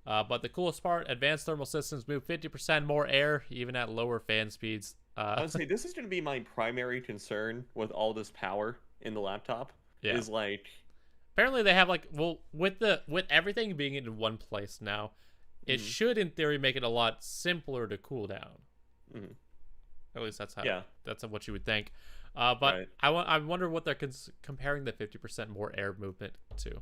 But the coolest part, advanced thermal systems move 50% more air, even at lower fan speeds. I would say this is going to be my primary concern with all this power in the laptop. Yeah. Is like... Apparently they have with everything being in one place now, it should in theory make it a lot simpler to cool down. At least that's what you would think. But right. I wonder what they're comparing the 50% more air movement to.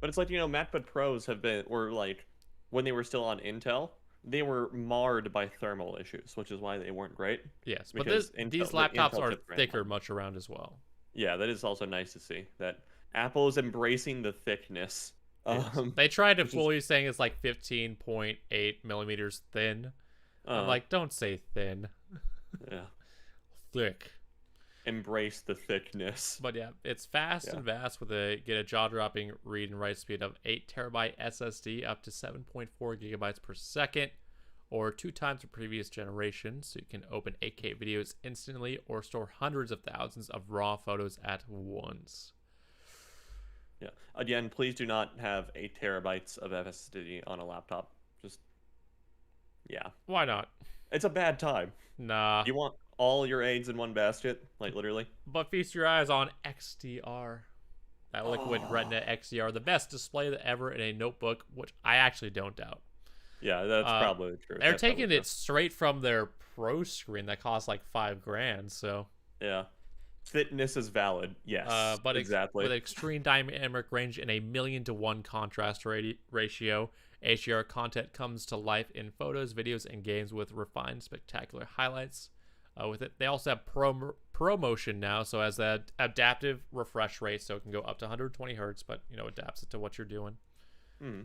But it's like, MacBook Pros were like, when they were still on Intel, they were marred by thermal issues, which is why they weren't great. Yes, but these laptops are thicker much around as well. Yeah, that is also nice to see that Apple is embracing the thickness. They tried to fool you saying it's like 15.8 millimeters thin. I'm like, don't say thin. Yeah. Thick. Embrace the thickness. But yeah, it's fast and vast with a jaw-dropping read and write speed of 8 terabyte SSD up to 7.4 gigabytes per second, or 2 times the previous generation, so you can open 8K videos instantly or store hundreds of thousands of raw photos at once. Yeah. Again, please do not have 8 terabytes of SSD on a laptop. Just, yeah. Why not? It's a bad time. Nah. You want all your eggs in one basket, like literally. But feast your eyes on XDR. That Liquid Retina XDR, the best display ever in a notebook, which I actually don't doubt. Yeah, that's probably true. They're taking it straight from their Pro screen that costs like $5,000. So yeah, fitness is valid. Yes, but exactly. With extreme dynamic range and a 1,000,000 to 1 contrast ratio, HDR content comes to life in photos, videos, and games with refined, spectacular highlights. With it, they also have Pro Motion now, so as that adaptive refresh rate, so it can go up to 120 hertz, but adapts it to what you're doing.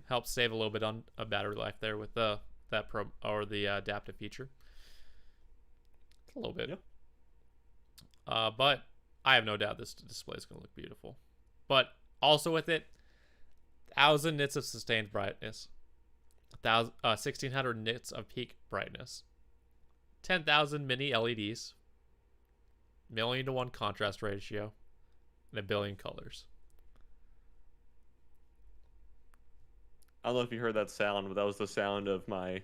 Helps save a little bit on battery life there with that Pro or the adaptive feature. A little bit. Yeah. But I have no doubt this display is going to look beautiful. But also with it, 1,000 nits of sustained brightness, 1,600 nits of peak brightness, 10,000 mini LEDs, 1,000,000 to 1 contrast ratio, and 1 billion colors. I don't know if you heard that sound, but that was the sound of my...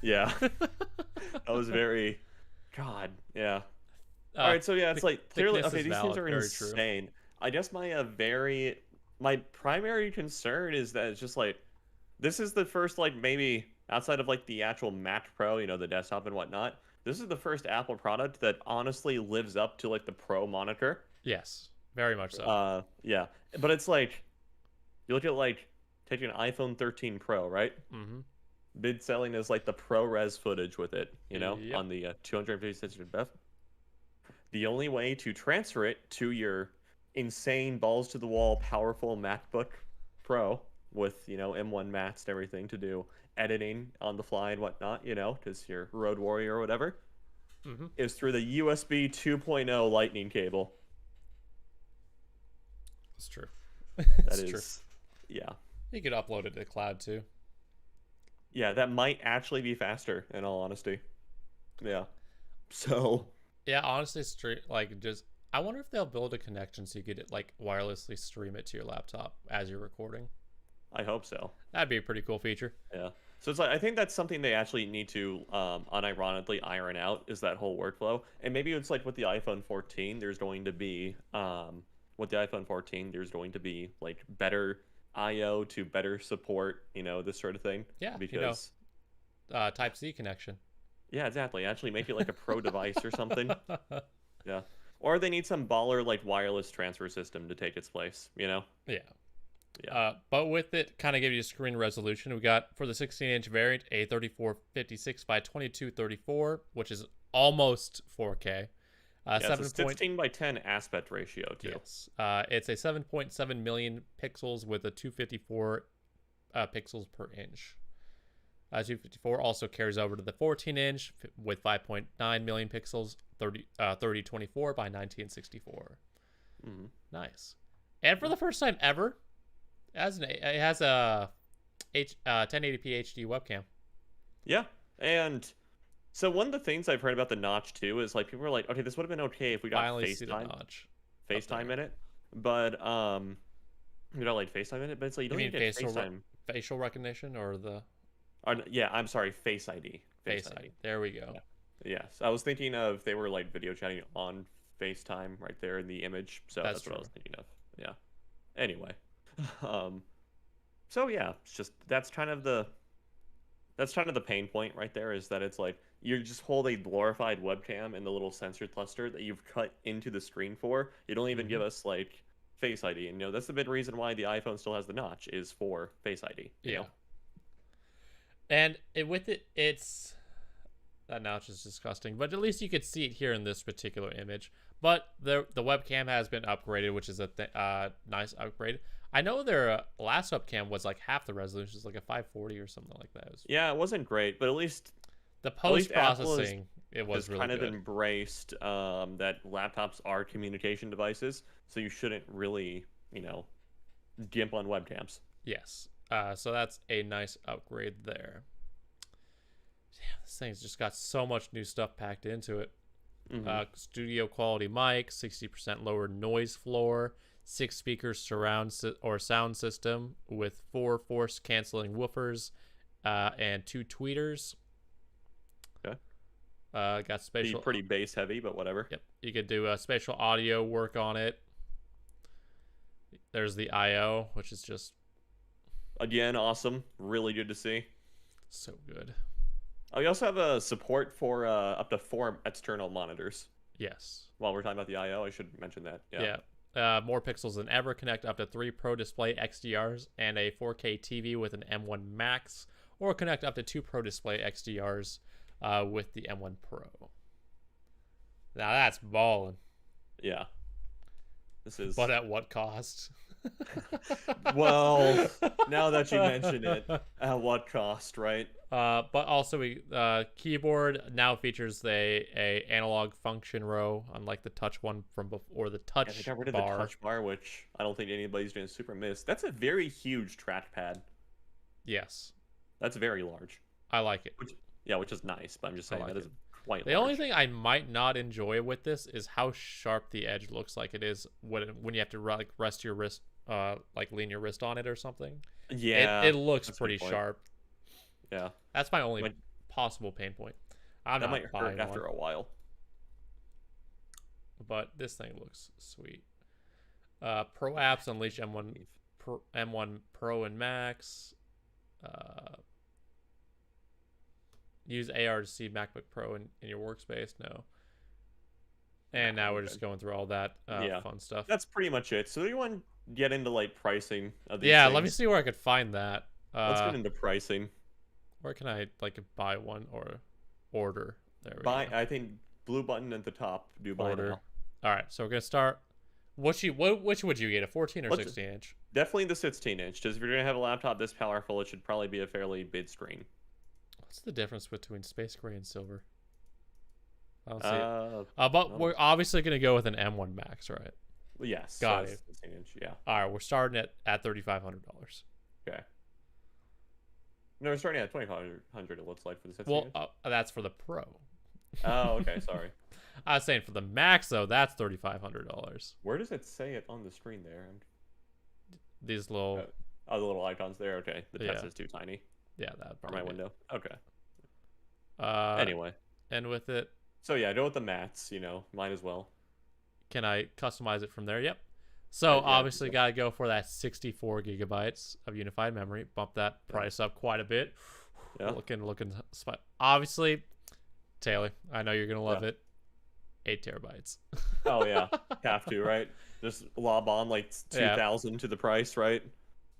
Yeah. That was very... God, yeah. All right, so yeah, it's like, clearly, okay, these things are insane. I guess my primary concern is that it's just like, this is the first, like, maybe outside of like the actual Mac Pro, the desktop and whatnot, this is the first Apple product that honestly lives up to like the Pro moniker. Yes, very much so. Yeah, but it's like, you look at like taking an iPhone 13 Pro, right? Mm-hmm. Bid selling is like the ProRes footage with it, Yep. on the 256 BEF. The only way to transfer it to your insane balls to the wall, powerful MacBook Pro with M1 mats and everything to do editing on the fly and whatnot, because you're road warrior or whatever, is through the USB 2.0 lightning cable. That's true. That is true. Yeah. You could upload it to the cloud too. Yeah, that might actually be faster, in all honesty. Yeah. So. Yeah, honestly, I wonder if they'll build a connection so you could like wirelessly stream it to your laptop as you're recording. I hope so. That'd be a pretty cool feature. Yeah. So it's like, I think that's something they actually need to unironically iron out, is that whole workflow. And maybe it's like with the iPhone 14, there's going to be like better I/O to better support, this sort of thing. Yeah. Because Type-C connection. Yeah, exactly. Actually make it like a pro device or something. Yeah. Or they need some baller like wireless transfer system to take its place, Yeah. Yeah. But with it, kind of give you a screen resolution. We got for the 16-inch variant a 3456 by 2234, which is almost 4K. It's a 16 by 10 aspect ratio too. Yes. It's a 7.7 million pixels with a 254 pixels per inch. 254 also carries over to the 14-inch with 5.9 million pixels, 3024 by 1964. Nice. And for the first time ever, it has a 1080p HD webcam. Yeah, and so one of the things I've heard about the notch too is like people are like, okay, this would have been okay if we got FaceTime in it, but we got like FaceTime in it, but it's like you don't even get facial recognition or the. Yeah, I'm sorry, Face ID. Face ID. There we go. Yeah. Yes, I was thinking of they were like video chatting on FaceTime right there in the image, so that's what I was thinking of. Yeah. Anyway. So yeah, it's just that's kind of the pain point right there, is that it's like you just hold a glorified webcam in the little sensor cluster that you've cut into the screen for. You don't even give us like Face ID, and that's the big reason why the iPhone still has the notch, is for Face ID. You know? And with it, it's That notch is disgusting, but at least you could see it here in this particular image. But the webcam has been upgraded, which is a nice upgrade. I know their last webcam was like half the resolution, it's like a 540 or something like that. Yeah, it wasn't great, but at least the post-processing, it was really kind good. of embraced that laptops are communication devices, so you shouldn't really, gimp on webcams. Yes. So that's a nice upgrade there. Damn, this thing's just got so much new stuff packed into it. Studio quality mic, 60% lower noise floor, 6 speakers sound system with 4 force canceling woofers, and 2 tweeters. Okay. Got spatial. Pretty bass heavy, but whatever. Yep. You could do spatial audio work on it. There's the I/O, which is just again awesome. Really good to see. So good. Oh, you also have a support for up to 4 external monitors. Yes. While we're talking about the I/O, I should mention that. Yeah. More pixels than ever. Connect up to 3 Pro Display XDRs and a 4K TV with an M1 Max, or connect up to 2 Pro Display XDRs with the M1 Pro. Now that's ballin'. Yeah. This is. But at what cost? Well, now that you mention it, at what cost, right? But also keyboard now features a analog function row, unlike the touch one from before. The touch they got rid of the touch bar, which I don't think anybody's going to super miss. That's a very huge trackpad. Yes. That's very large. I like it. Which is nice, but I'm just saying that is quite large. The only thing I might not enjoy with this is how sharp the edge looks like it is when you have to rest your wrist, lean your wrist on it or something. Yeah. It looks pretty sharp. Yeah. That's my only possible pain point. That might hurt after a while. But this thing looks sweet. Pro apps unleash M1 Pro and Max. Use AR to see MacBook Pro in your workspace. No. And now we're just going through all that fun stuff. That's pretty much it. So do you want to get into pricing of these things? let me see where I could find that. Let's get into pricing. Where can I buy one or order? There we go. I think blue button at the top. Do buy order. Now. All right, so we're gonna start. Which would you get, a 14 or 16 inch? Definitely the 16 inch. Because if you're gonna have a laptop this powerful, it should probably be a fairly big screen. What's the difference between space gray and silver? I don't see it. But we're obviously gonna go with an M1 Max, right? Well, yes. Got it. 16 inch, yeah. All right, we're starting at $3,500. Okay. No, we're starting at $2,500. It looks like for the 16 inch. That's for the Pro. Oh, okay. Sorry. I was saying for the Max though, that's $3,500. Where does it say it on the screen there? These little. The little icons there. Okay, the text is too tiny. Yeah, that for my window. Okay. Anyway, and with it. So yeah, go with the mats. Might as well. Can I customize it from there? Yep. So obviously gotta go for that 64 gigabytes of unified memory. Bump that price up quite a bit. Yeah. Looking spot. Obviously, Taylor, I know you're gonna love it. 8 terabytes. Oh yeah, have to, right? Just lob on 2,000 to the price, right?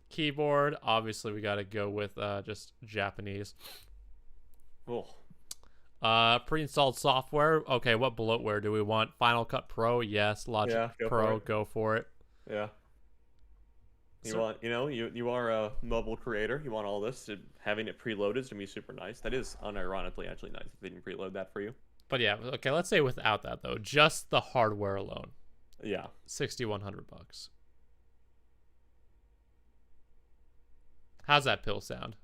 Keyboard, obviously we gotta go with just Japanese. Cool. Pre-installed software. Okay, what bloatware do we want? Final Cut Pro, yes. Logic Pro, go for it. Yeah. You are a mobile creator. You want all this. Having it preloaded is gonna be super nice. That is unironically actually nice if they can preload that for you. But yeah, okay, let's say without that though, just the hardware alone. Yeah. $6,100. How's that pill sound?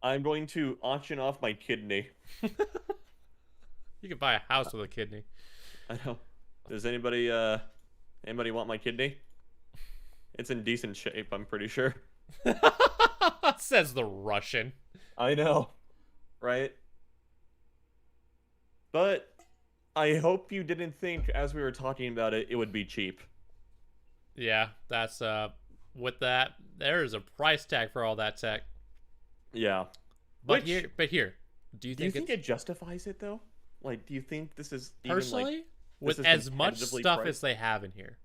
I'm going to auction off my kidney. You could buy a house with a kidney. I know. Does anybody want my kidney? It's in decent shape, I'm pretty sure. Says the Russian. I know. Right? But I hope you didn't think as we were talking about it would be cheap. Yeah, that's with that there's a price tag for all that tech. Yeah. But here, do you think it justifies it though? Do you think this is personally with as much stuff as they have in here?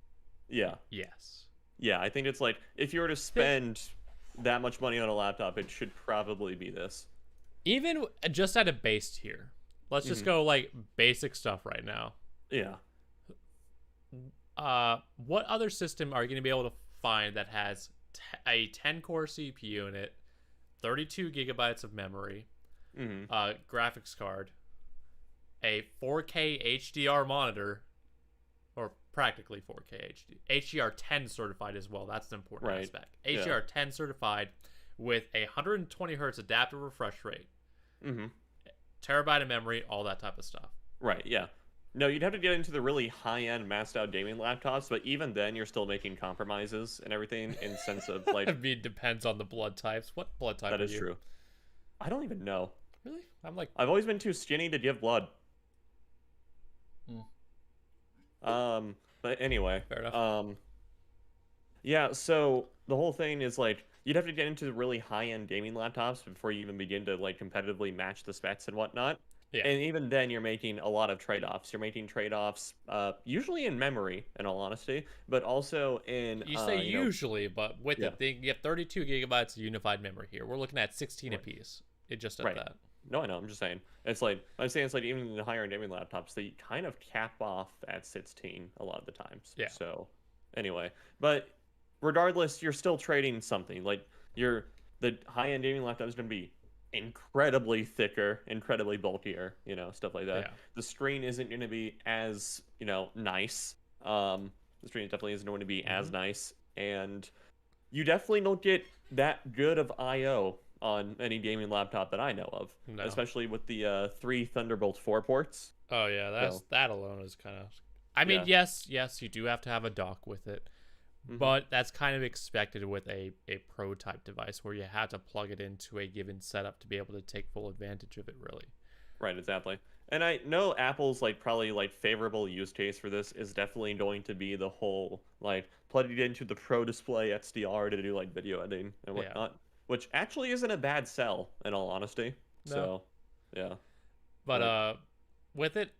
Yeah. Yes. Yeah, I think it's if you were to spend that much money on a laptop, it should probably be this. Even just at a base tier, let's just go like basic stuff right now. Yeah. What other system are you going to be able to find that has a 10-core CPU in it, 32 gigabytes of memory, graphics card, a 4K HDR monitor, or practically 4K HDR10 certified as well. That's an important aspect. HDR10 certified with a 120 hertz adaptive refresh rate, terabyte of memory, all that type of stuff. Right. Yeah. No, you'd have to get into the really high-end, massed-out gaming laptops, but even then, you're still making compromises and everything in sense of like. I mean, it depends on the blood types. What blood type? That are is you? true. I don't even know. Really? I'm like. I've always been too skinny to give blood. But anyway. Fair enough. Yeah. So the whole thing is like you'd have to get into the really high-end gaming laptops before you even begin to like competitively match the specs and whatnot. Yeah. And even then, you're making a lot of trade-offs. You're making trade-offs, usually in memory, in all honesty, but also in. You say usually, but with it, you have 32 gigabytes of unified memory here. We're looking at 16 apiece. It just does that. No, I know. I'm just saying. It's like I'm saying. It's like even in the higher-end gaming laptops, they kind of cap off at 16 a lot of the times. Yeah. So, anyway, but regardless, you're still trading something. Like the high-end gaming laptop is going to be incredibly thicker, incredibly bulkier, stuff like that. Yeah. The screen isn't going to be as, nice. The screen definitely isn't going to be as nice, and you definitely don't get that good of I/O on any gaming laptop that I know of, especially with the 3 Thunderbolt 4 ports. Oh yeah, that alone is kind of. I mean, yes, you do have to have a dock with it. But that's kind of expected with a Pro type device where you have to plug it into a given setup to be able to take full advantage of it, really. Right, exactly. And I know Apple's probably favorable use case for this is definitely going to be the whole plug it into the Pro Display XDR to do video editing and whatnot, which actually isn't a bad sell in all honesty. No. So, yeah. But with it,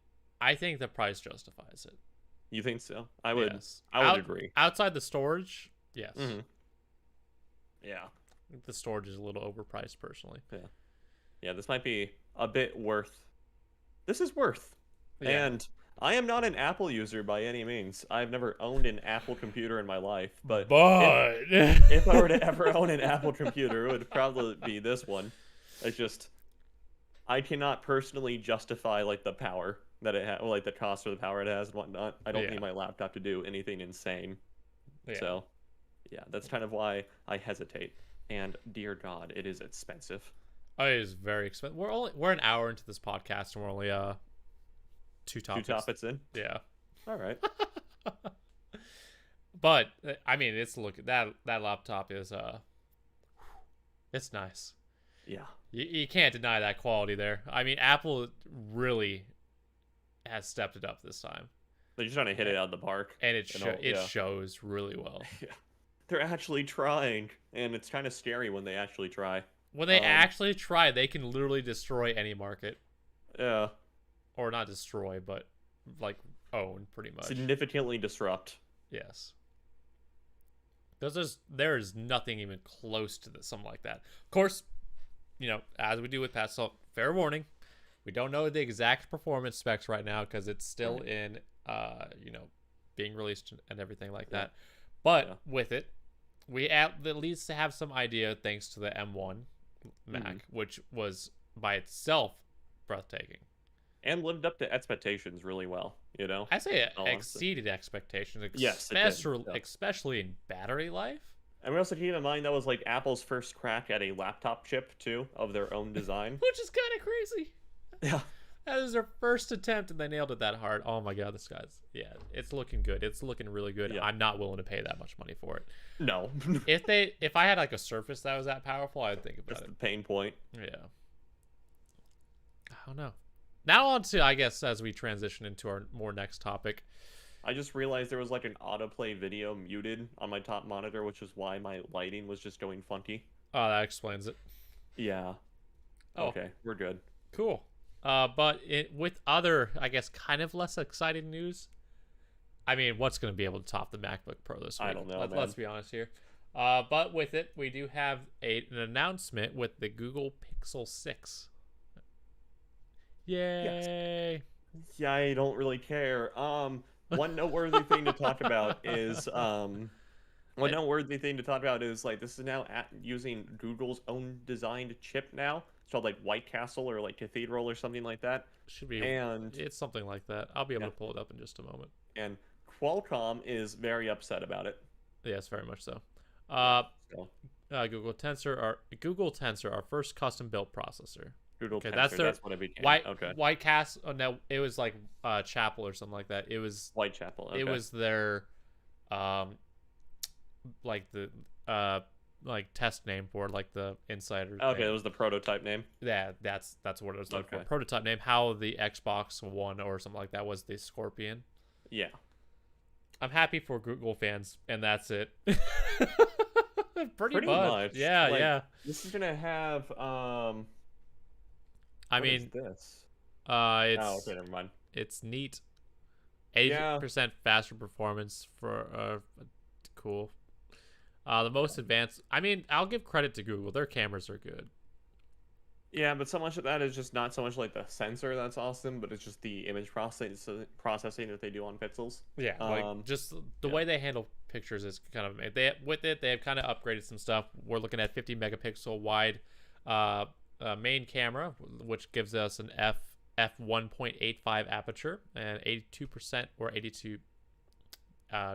I think the price justifies it. You think so? I would. Yes. I would agree. Outside the storage, yes. Yeah. I think the storage is a little overpriced, personally. Yeah. Yeah, this might be a bit worth. This is worth. Yeah. And I am not an Apple user by any means. I've never owned an Apple computer in my life, but if I were to ever own an Apple computer, it would probably be this one. It's just I cannot personally justify the power that it has, the cost or the power it has and whatnot. I don't need my laptop to do anything insane. Yeah. So, yeah, that's kind of why I hesitate. And dear God, it is expensive. Oh, it is very expensive. We're an hour into this podcast and we're only two topics in. Yeah. All right. But I mean, that laptop is it's nice. Yeah. You can't deny that quality there. I mean, Apple really has stepped it up this time. They're just trying to hit it out of the park. And it shows really well. Yeah. They're actually trying, and it's kind of scary when they actually try. When they actually try, they can literally destroy any market. Yeah. Or not destroy, but own pretty much. Significantly disrupt. Yes. There is nothing even close to something like that. Of course, as we do with past, so fair warning, we don't know the exact performance specs right now because it's still in, being released and everything like that. But with it, we at least have some idea thanks to the M1 Mac, which was by itself breathtaking. And lived up to expectations really well, I say it exceeded expectations, especially in battery life. And we also keep in mind that was Apple's first crack at a laptop chip too of their own design, which is kind of crazy. Yeah, that was their first attempt, and they nailed it that hard. Oh my God, it's looking good. It's looking really good. Yeah. I'm not willing to pay that much money for it. No. if I had a Surface that was that powerful, I would think about it. That's the pain point. Yeah. I don't know. Now on to, I guess, as we transition into our more next topic. I just realized there was an autoplay video muted on my top monitor, which is why my lighting was just going funky. Oh, that explains it. Yeah. Okay, we're good. Cool. But with other, I guess, kind of less exciting news, I mean, what's going to be able to top the MacBook Pro this week? I don't know, Let's be honest here. But with it, we do have an announcement with the Google Pixel 6. Yay! Yeah, I don't really care. One noteworthy thing to talk about is one noteworthy thing to talk about is like this is now using Google's own designed chip now. It's called like White Castle or like Cathedral or something like that. Should be. And it's something like that. I'll be able to pull it up in just a moment. And Qualcomm is very upset about it. Yes, very much so. Google Tensor, our first custom built processor. Google Tensor, that's what it became. White Castle. Oh, no, it was like Chapel or something like that. It was Whitechapel. Okay. It was their like the like test name for like the insider. Okay, it was the prototype name. Yeah, that's what it was like for. Prototype name. How the Xbox One or something like that was the Scorpion. Yeah. I'm happy for Google fans, and that's it. Pretty much. Yeah, like, yeah. This is gonna have I mean, this. It's okay, never mind. It's neat. 80% faster performance for cool. The most advanced. I mean, I'll give credit to Google. Their cameras are good. Yeah, but so much of that is just not so much like the sensor that's awesome, but it's just the image processing that they do on Pixels. Yeah, like just the way they handle pictures is kind of amazing. They have kind of upgraded some stuff. We're looking at 50 megapixel wide main camera, which gives us an f1.85 aperture and 82% or 82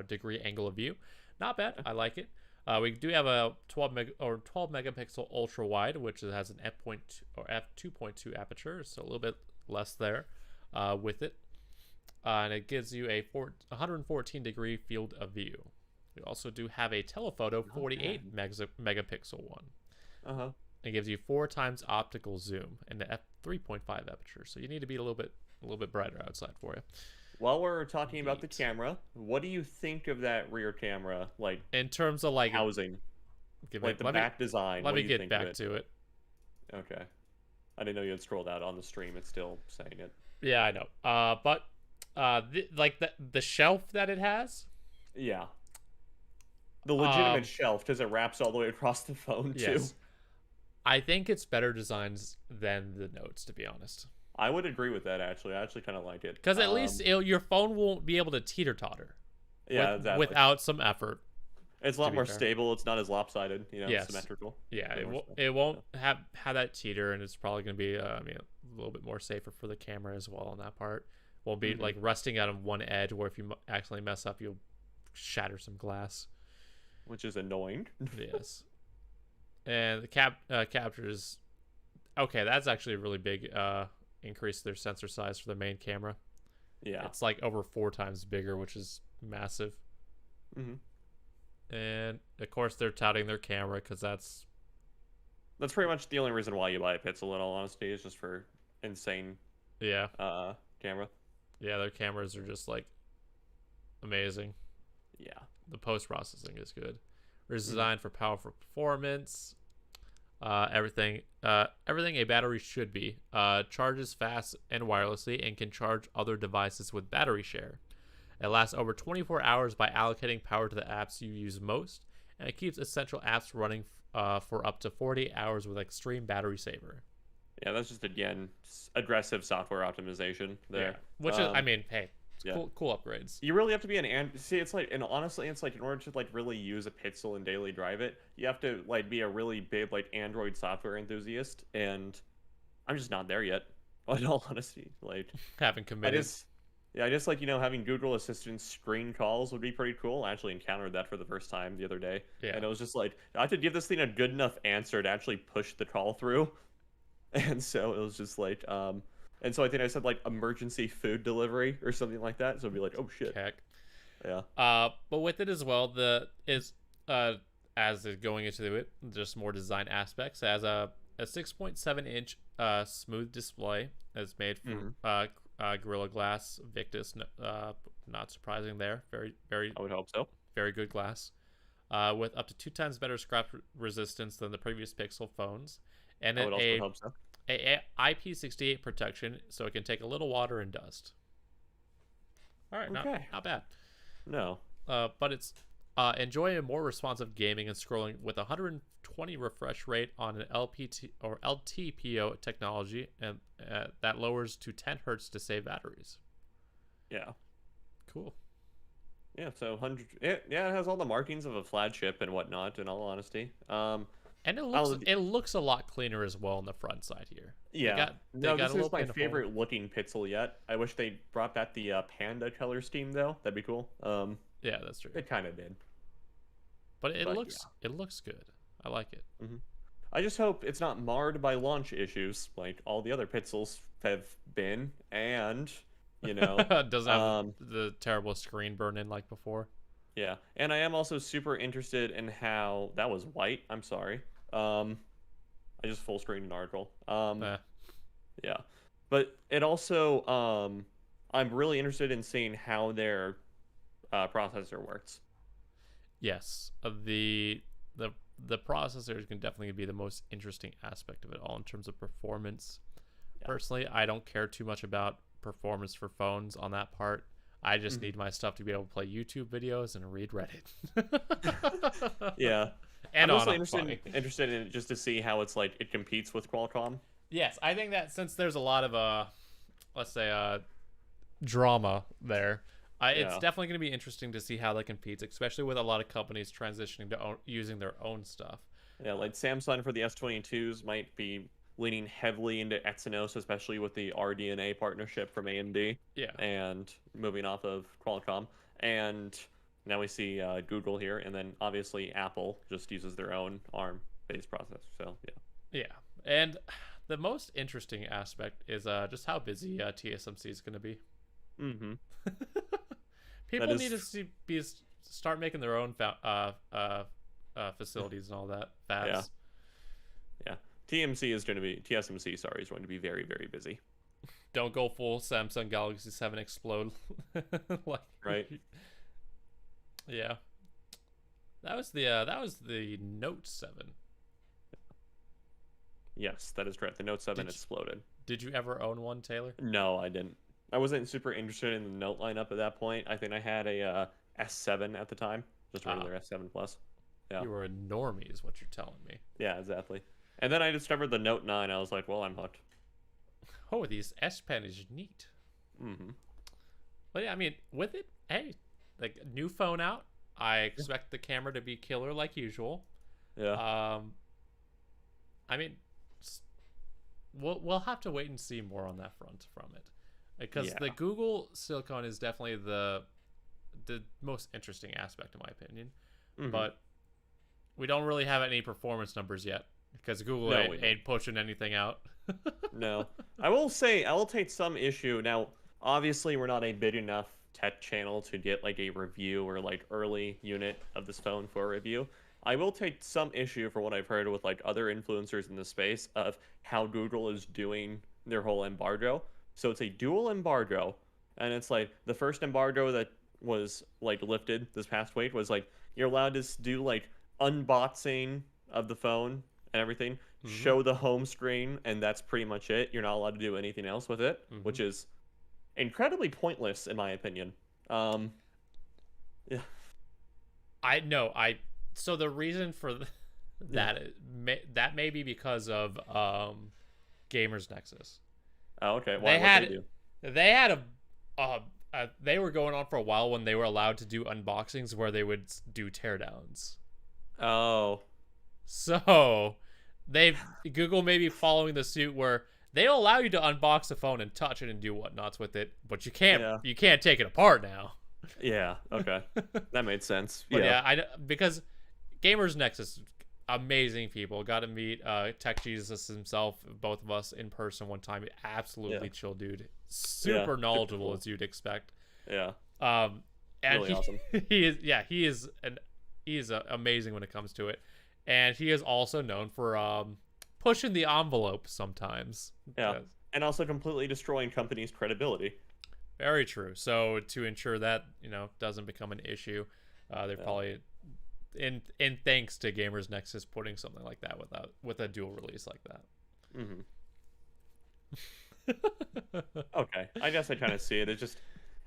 degree angle of view. Not bad. I like it. We do have a 12 megapixel ultra wide, which has an f2.2 aperture, so a little bit less there with it, and it gives you a 114 degree field of view. We also do have a telephoto 48 megapixel one. It gives you 4 times optical zoom and the f3.5 aperture, so you need to be a little bit brighter outside for you. While we're talking about the camera, what do you think of that rear camera, like in terms of like housing, like the back design? Let me get back to it. Okay, I didn't know you had scrolled out on the stream. It's still saying it. Yeah, I know. But like the shelf that it has. Yeah. The legitimate shelf, because it wraps all the way across the phone too. Yes. I think it's better designs than the Notes, to be honest. I would agree with that, actually. I actually kind of like it. Because at least your phone won't be able to teeter-totter. Yeah, exactly. Without some effort. It's a lot more stable. It's not as lopsided, symmetrical. Yeah, it won't have that teeter, and it's probably going to be a little bit more safer for the camera as well on that part. Won't be like resting out on one edge where if you accidentally mess up, you'll shatter some glass. Which is annoying. Yes. And the capture is... Okay, that's actually a really big... increase their sensor size for the main camera. Yeah, it's like over 4 times bigger, which is massive. And of course they're touting their camera because that's pretty much the only reason why you buy a Pixel, in all honesty, is just for insane camera. Yeah, their cameras are just like amazing. Yeah, the post-processing is good. It's designed for powerful performance. Everything a battery should be. Charges fast and wirelessly and can charge other devices with battery share. It lasts over 24 hours by allocating power to the apps you use most, and it keeps essential apps running for up to 40 hours with extreme battery saver. Yeah, that's just, again, aggressive software optimization there. Yeah. Which is, I mean, hey, cool upgrades. You really have to be honestly, it's like in order to like really use a Pixel and daily drive it, you have to like be a really big like Android software enthusiast, and I'm just not there yet. In all honesty, like haven't committed. I just like having Google Assistant screen calls would be pretty cool. I actually encountered that for the first time the other day, and it was just like I had to give this thing a good enough answer to actually push the call through, and so it was just like And so I think I said like emergency food delivery or something like that. So it'd be like, oh shit. Heck. Yeah. But with it as well, as going into it, just more design aspects. As a 6.7 inch smooth display that's made from Gorilla Glass Victus. Not surprising there. Very. I would hope so. Very good glass. With up to 2 times better scratch resistance than the previous Pixel phones, and I would also hope so. IP68 protection, so it can take a little water and dust. All right, not bad. No. But it's enjoy a more responsive gaming and scrolling with 120 refresh rate on an LPT or LTPO technology, and that lowers to 10 hertz to save batteries. Yeah. Cool. Yeah, so 100. It has all the markings of a flagship and whatnot. In all honesty, And it looks a lot cleaner as well on the front side here. Yeah, this is my favorite looking Pixel yet. I wish they brought back the panda color scheme though. That'd be cool. Yeah, that's true. It kind of did, but it looks good. I like it. Mm-hmm. I just hope it's not marred by launch issues like all the other Pixels have been, and doesn't have the terrible screen burn in like before. Yeah, and I am also super interested in how that was white. I'm sorry. I just full screened an article. Yeah, but it also I'm really interested in seeing how their processor works. Yes, the processor is definitely be the most interesting aspect of it all in terms of performance. Yeah. Personally, I don't care too much about performance for phones on that part. I just need my stuff to be able to play YouTube videos and read Reddit. Yeah, and I'm also interested in it just to see how it's like it competes with Qualcomm. Yes, I think that since there's a lot of let's say drama there, it's definitely going to be interesting to see how that competes, especially with a lot of companies transitioning to using their own stuff. Yeah, like Samsung for the S22s might be leaning heavily into Exynos, especially with the RDNA partnership from AMD. Yeah. And moving off of Qualcomm. And now we see Google here, and then obviously Apple just uses their own ARM-based processor. So, yeah. Yeah. And the most interesting aspect is just how busy TSMC is going to be. Mm-hmm. People need to start making their own facilities and all that fabs. Yeah. TSMC is going to be very, very busy. Don't go full Samsung Galaxy 7 explode. Right. Yeah. That was the Note 7. Yes, that is correct. The Note 7 exploded. Did you ever own one, Taylor? No, I didn't. I wasn't super interested in the Note lineup at that point. I think I had a S7 at the time, just a regular S7 Plus. Yeah. You were a normie, is what you're telling me. Yeah, exactly. And then I discovered the Note 9. I was like, well, I'm hooked. Oh, these S Pen is neat. Mm-hmm. But yeah, I mean, with it, hey, like new phone out. I expect the camera to be killer like usual. Yeah. I mean, we'll have to wait and see more on that front from it, because the Google Silicon is definitely the most interesting aspect in my opinion. Mm-hmm. But we don't really have any performance numbers yet, because Google ain't pushing anything out. No. I will take some issue. Now, obviously, we're not a big enough tech channel to get like a review or like early unit of this phone for a review. I will take some issue for what I've heard with like other influencers in the space of how Google is doing their whole embargo. So it's a dual embargo, and it's like the first embargo that was like lifted this past week was like you're allowed to do like unboxing of the phone and everything, show the home screen, and that's pretty much it. You're not allowed to do anything else with it, which is incredibly pointless in my opinion. Yeah. So the reason for that may be because of Gamers Nexus. Oh, okay. They were going on for a while when they were allowed to do unboxings where they would do teardowns. Oh. So Google may be following the suit where they'll allow you to unbox the phone and touch it and do whatnots with it, but you can't take it apart now. Yeah, okay. That made sense. But because Gamers Nexus, amazing people. Got to meet Tech Jesus himself, both of us in person one time. Absolutely chill dude. Super knowledgeable, cool, as you'd expect. Yeah. And really awesome. He is amazing when it comes to it. And he is also known for pushing the envelope sometimes. Yeah. And also completely destroying companies' credibility. Very true. So to ensure that, doesn't become an issue, they're probably in thanks to Gamers Nexus putting something like that with a dual release like that. Okay. I guess I kind of see it. It's just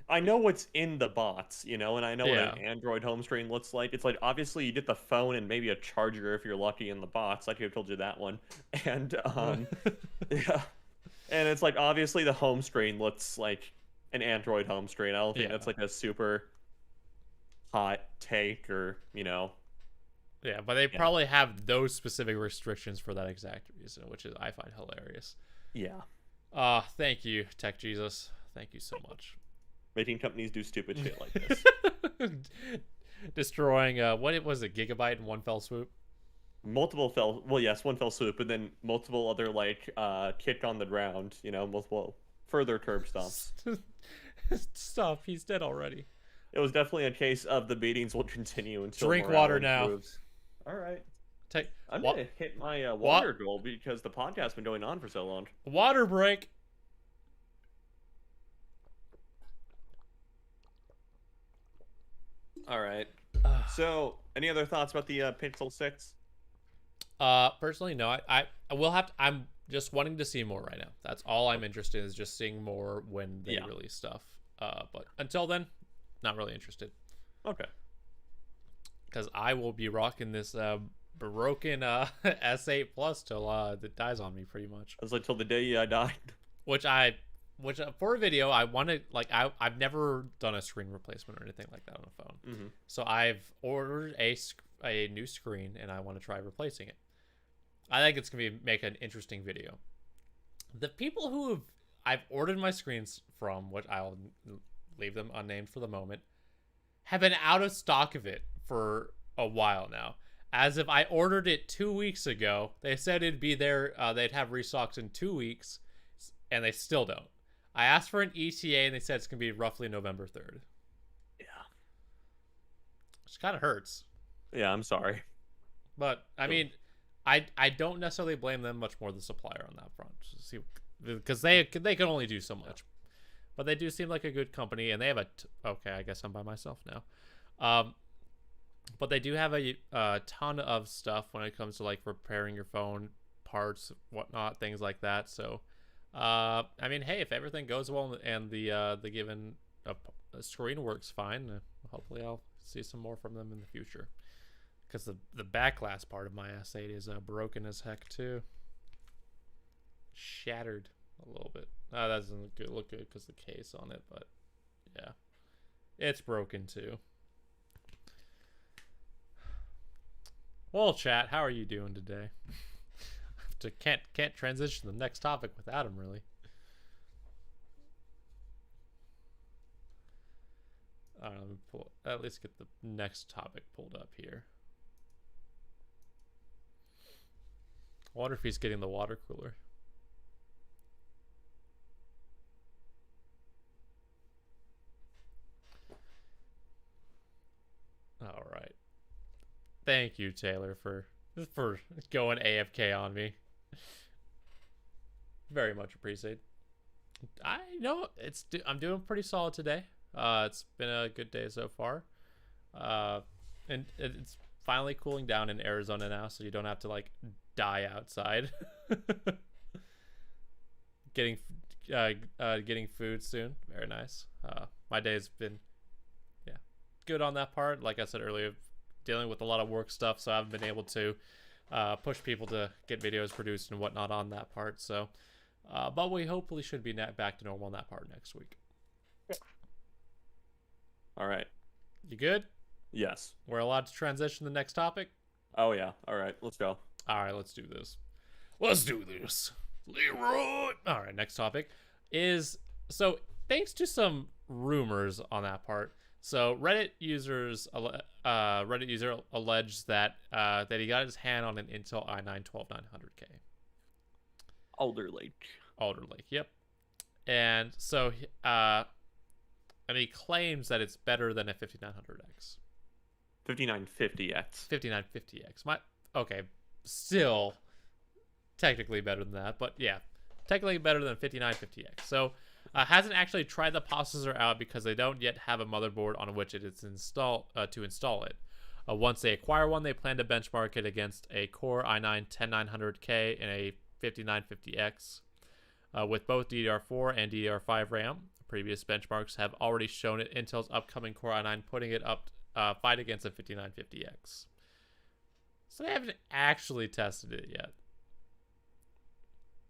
I know what's in the box, you know, and I know what Yeah. an Android home screen looks like. It's like obviously you get the phone and maybe a charger if you're lucky in the box. I could have told you that one. And yeah. And it's like obviously the home screen looks like an Android home screen. I don't think Yeah. that's like a super hot take or, you know. Yeah, but they probably have those specific restrictions for that exact reason, which is I find hilarious. Yeah. Thank you, Tech Jesus. Thank you so much. Making companies do stupid shit like this. Destroying what was it, Gigabyte in one fell swoop? One fell swoop, and then multiple other like kick on the ground, you know, multiple further curb stomps. Stop, he's dead already. It was definitely a case of the beatings will continue until Drink morale water now. improves. All right. I'm Wa- gonna hit my water goal because the podcast's been going on for so long. Water break. All right. So, any other thoughts about the Pixel 6? Personally, no. I will have to. I'm just wanting to see more right now. That's all I'm interested in, is just seeing more when they release stuff. But until then, not really interested. Okay. Because I will be rocking this broken S8 Plus till it dies on me, pretty much. That's like till the day I died. Which for a video, I want to, like, I've never done a screen replacement or anything like that on a phone. Mm-hmm. So I've ordered a new screen, and I want to try replacing it. I think it's going to make an interesting video. The people who I've ordered my screens from, which I'll leave them unnamed for the moment, have been out of stock of it for a while now. As if I ordered it 2 weeks ago, they said it'd be there, they'd have restocks in 2 weeks, and they still don't. I asked for an ETA, and they said it's going to be roughly November 3rd. Yeah. Which kind of hurts. Yeah, I'm sorry. But, I mean, I don't necessarily blame them, much more the supplier on that front. See, because they can only do so much. But they do seem like a good company, and they have okay, I guess I'm by myself now. But they do have a ton of stuff when it comes to, like, repairing your phone, parts, whatnot, things like that. So, I mean, hey, if everything goes well and the given screen works fine, hopefully I'll see some more from them in the future. Because the back glass part of my S8 is broken as heck too. Shattered a little bit. That doesn't look good because the case on it, but yeah, it's broken too. Well, chat, how are you doing today? Can't transition to the next topic without him, really. Let me at least get the next topic pulled up here. I wonder if he's getting the water cooler. All right. Thank you, Taylor, for going AFK on me. Very much appreciated. I know I'm doing pretty solid today. It's been a good day so far. And it's finally cooling down in Arizona now, so you don't have to, like, die outside. Getting food soon. Very nice. My day's been good on that part. Like I said earlier, dealing with a lot of work stuff, so I haven't been able to push people to get videos produced and whatnot on that part. So, but we hopefully should be back to normal on that part next week. All right. You good? Yes. We're allowed to transition to the next topic? Oh, yeah. All right. Let's go. All right, let's do this. Let's do this. Leroy! All right, next topic is... So, thanks to some rumors on that part, so Reddit user alleged that he got his hand on an Intel i9 12900K. Alder Lake, yep. And so, and he claims that it's better than a 5900X. 5950X. 5950X. Okay, still technically better than that, but yeah, technically better than 5950X. So, hasn't actually tried the processor out because they don't yet have a motherboard on which it is to install it. Once they acquire one, they plan to benchmark it against a Core i9 10900K and a 5950X with both DDR4 and DDR5 RAM. previous benchmarks have already shown it Intel's upcoming Core i9 putting it up fight against a 5950X. So they haven't actually tested it yet.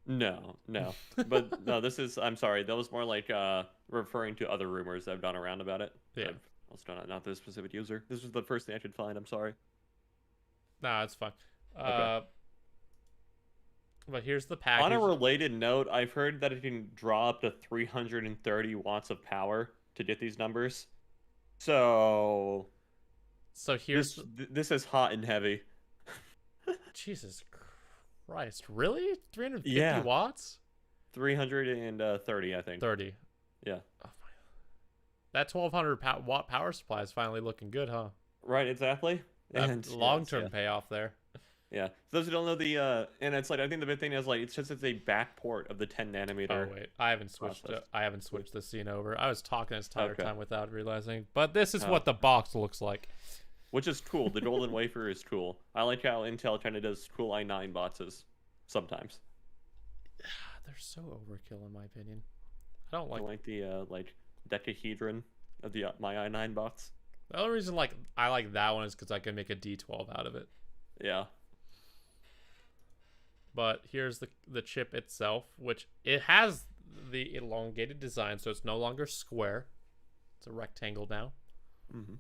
No. But no, this is, I'm sorry, that was more like referring to other rumors that have gone around about it. Yeah. Also not this specific user. This was the first thing I should find, I'm sorry. Nah, it's fine. Okay. But here's the package. On a related note, I've heard that it can draw up to 330 watts of power to get these numbers. So here's this is hot and heavy. Jesus Christ, really? 350 Yeah. watts? 330, I think. 30. Yeah. Oh my. That 1200 watt power supply is finally looking good, huh? Right, exactly. And long-term payoff there. Yeah. For those who don't know the and it's like I think the big thing is like it's a back port of the 10 nanometer. Oh wait, I haven't switched. process. I haven't switched the scene over. I was talking this entire Okay. time without realizing. But this is Oh. what the box looks like. Which is cool. The golden wafer is cool. I like how Intel kind of does cool i9 boxes sometimes. They're so overkill in my opinion. I don't I like. like the like decahedron of the my i9 box. The only reason I like that one is because I can make a D12 out of it. Yeah. But here's the chip itself, which it has the elongated design, so it's no longer square. It's a rectangle now, Mm-hmm.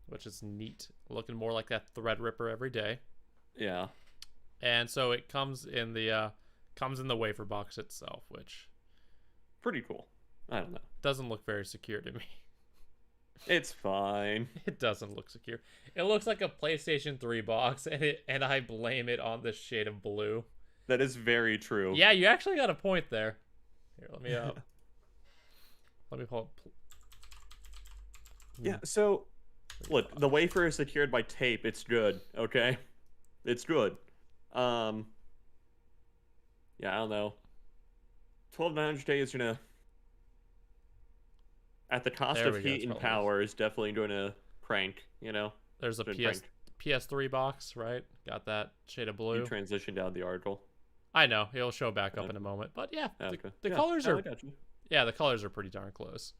which is neat. Looking more like that Threadripper every day. Yeah. And so it comes in the wafer box itself, which Pretty cool. I don't know. doesn't look very secure to me. It's fine. It doesn't look secure. It looks like a PlayStation 3 box, and I blame it on the shade of blue. That is very true. Yeah, you actually got a point there. Here, let me pull up. Yeah, so look, the wafer is secured by tape. It's good, okay? It's good. Yeah, I don't know. 12900K is gonna, at the cost There of we go, heat and 12. power, is definitely gonna crank, you know? There's a Good PS3 box, right? Got that shade of blue. You transitioned out of the article. I know it'll show back up in a moment, but yeah, Okay. the Yeah, colors I are got you. the colors are pretty darn close.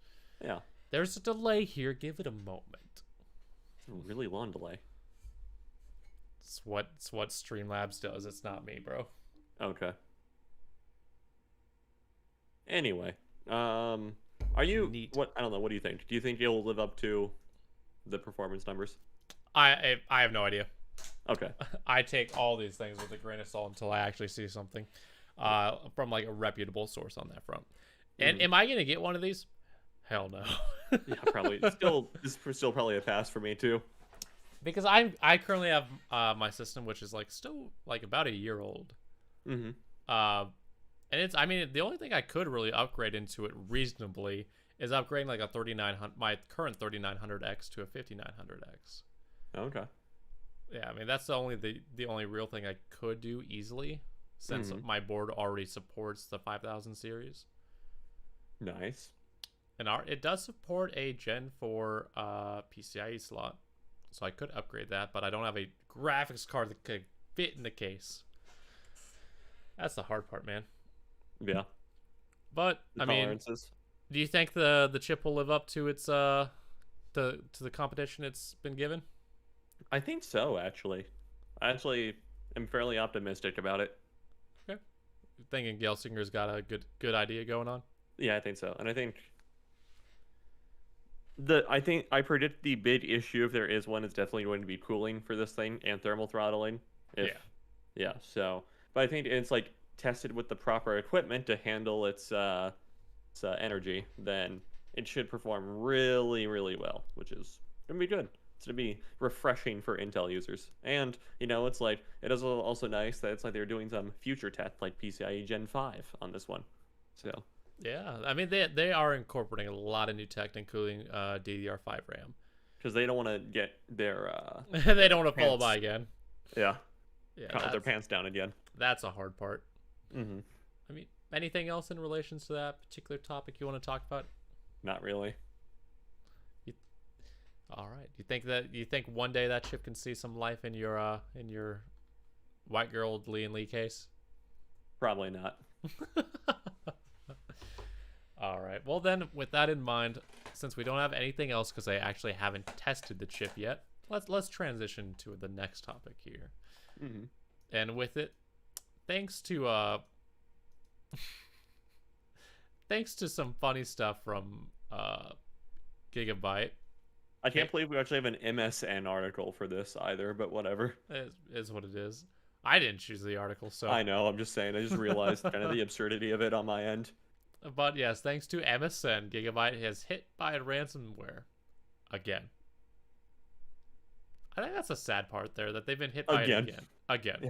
Yeah. There's a delay here. Give it a moment. It's a really long delay. It's what Streamlabs does. It's not me, bro. Okay. Anyway, are you Neat. what? I don't know. What do you think? Do you think it'll live up to the performance numbers? I have no idea. Okay. I take all these things with a grain of salt until I actually see something from like a reputable source on that front. And am I gonna get one of these? Hell no. Yeah, probably. This is still probably a pass for me too. Because I currently have my system, which is like still like about a year old. Mm-hmm. And it's, I mean, the only thing I could really upgrade into it reasonably is upgrading like a 3900, my current 3900X to a 5900X. Okay. Yeah, I mean that's the only real thing I could do easily, since my board already supports the 5000 series. Nice. And it does support a Gen 4 PCIe slot, so I could upgrade that, but I don't have a graphics card that could fit in the case. That's the hard part, man. Yeah. But The I mean, tolerances. do you think the chip will live up to its to the competition it's been given? I think so, actually. I actually am fairly optimistic about it. Okay. Thinking Gelsinger's got a good idea going on. Yeah, I think so. And I think I predict the big issue, if there is one, is definitely going to be cooling for this thing and thermal throttling. Yeah. So, but I think it's like tested with the proper equipment to handle its energy, then it should perform really, really well, which is gonna be good. It's gonna be refreshing for Intel users, and it's like it is also nice that it's like they're doing some future tech like PCIe Gen 5 on this one. So yeah, I mean they are incorporating a lot of new tech, including DDR5 RAM, because they don't want to get their they don't want to follow pants. by again. Yeah, Yeah, their pants down again. that's a hard part. Mm-hmm. I mean, anything else in relation to that particular topic you want to talk about? Not really. All right. You think one day that chip can see some life in your white girl Lee and Lee case? Probably not. All right. Well, then, with that in mind, since we don't have anything else because I actually haven't tested the chip yet, let's transition to the next topic here. Mm-hmm. And with it, thanks to thanks to some funny stuff from Gigabyte. I can't believe we actually have an MSN article for this either, but whatever. It is what it is. I didn't choose the article, so I know. I'm just saying. I just realized kind of the absurdity of it on my end. But yes, thanks to MSN, Gigabyte has hit by ransomware again. I think that's a sad part there, that they've been hit by it again. Yeah.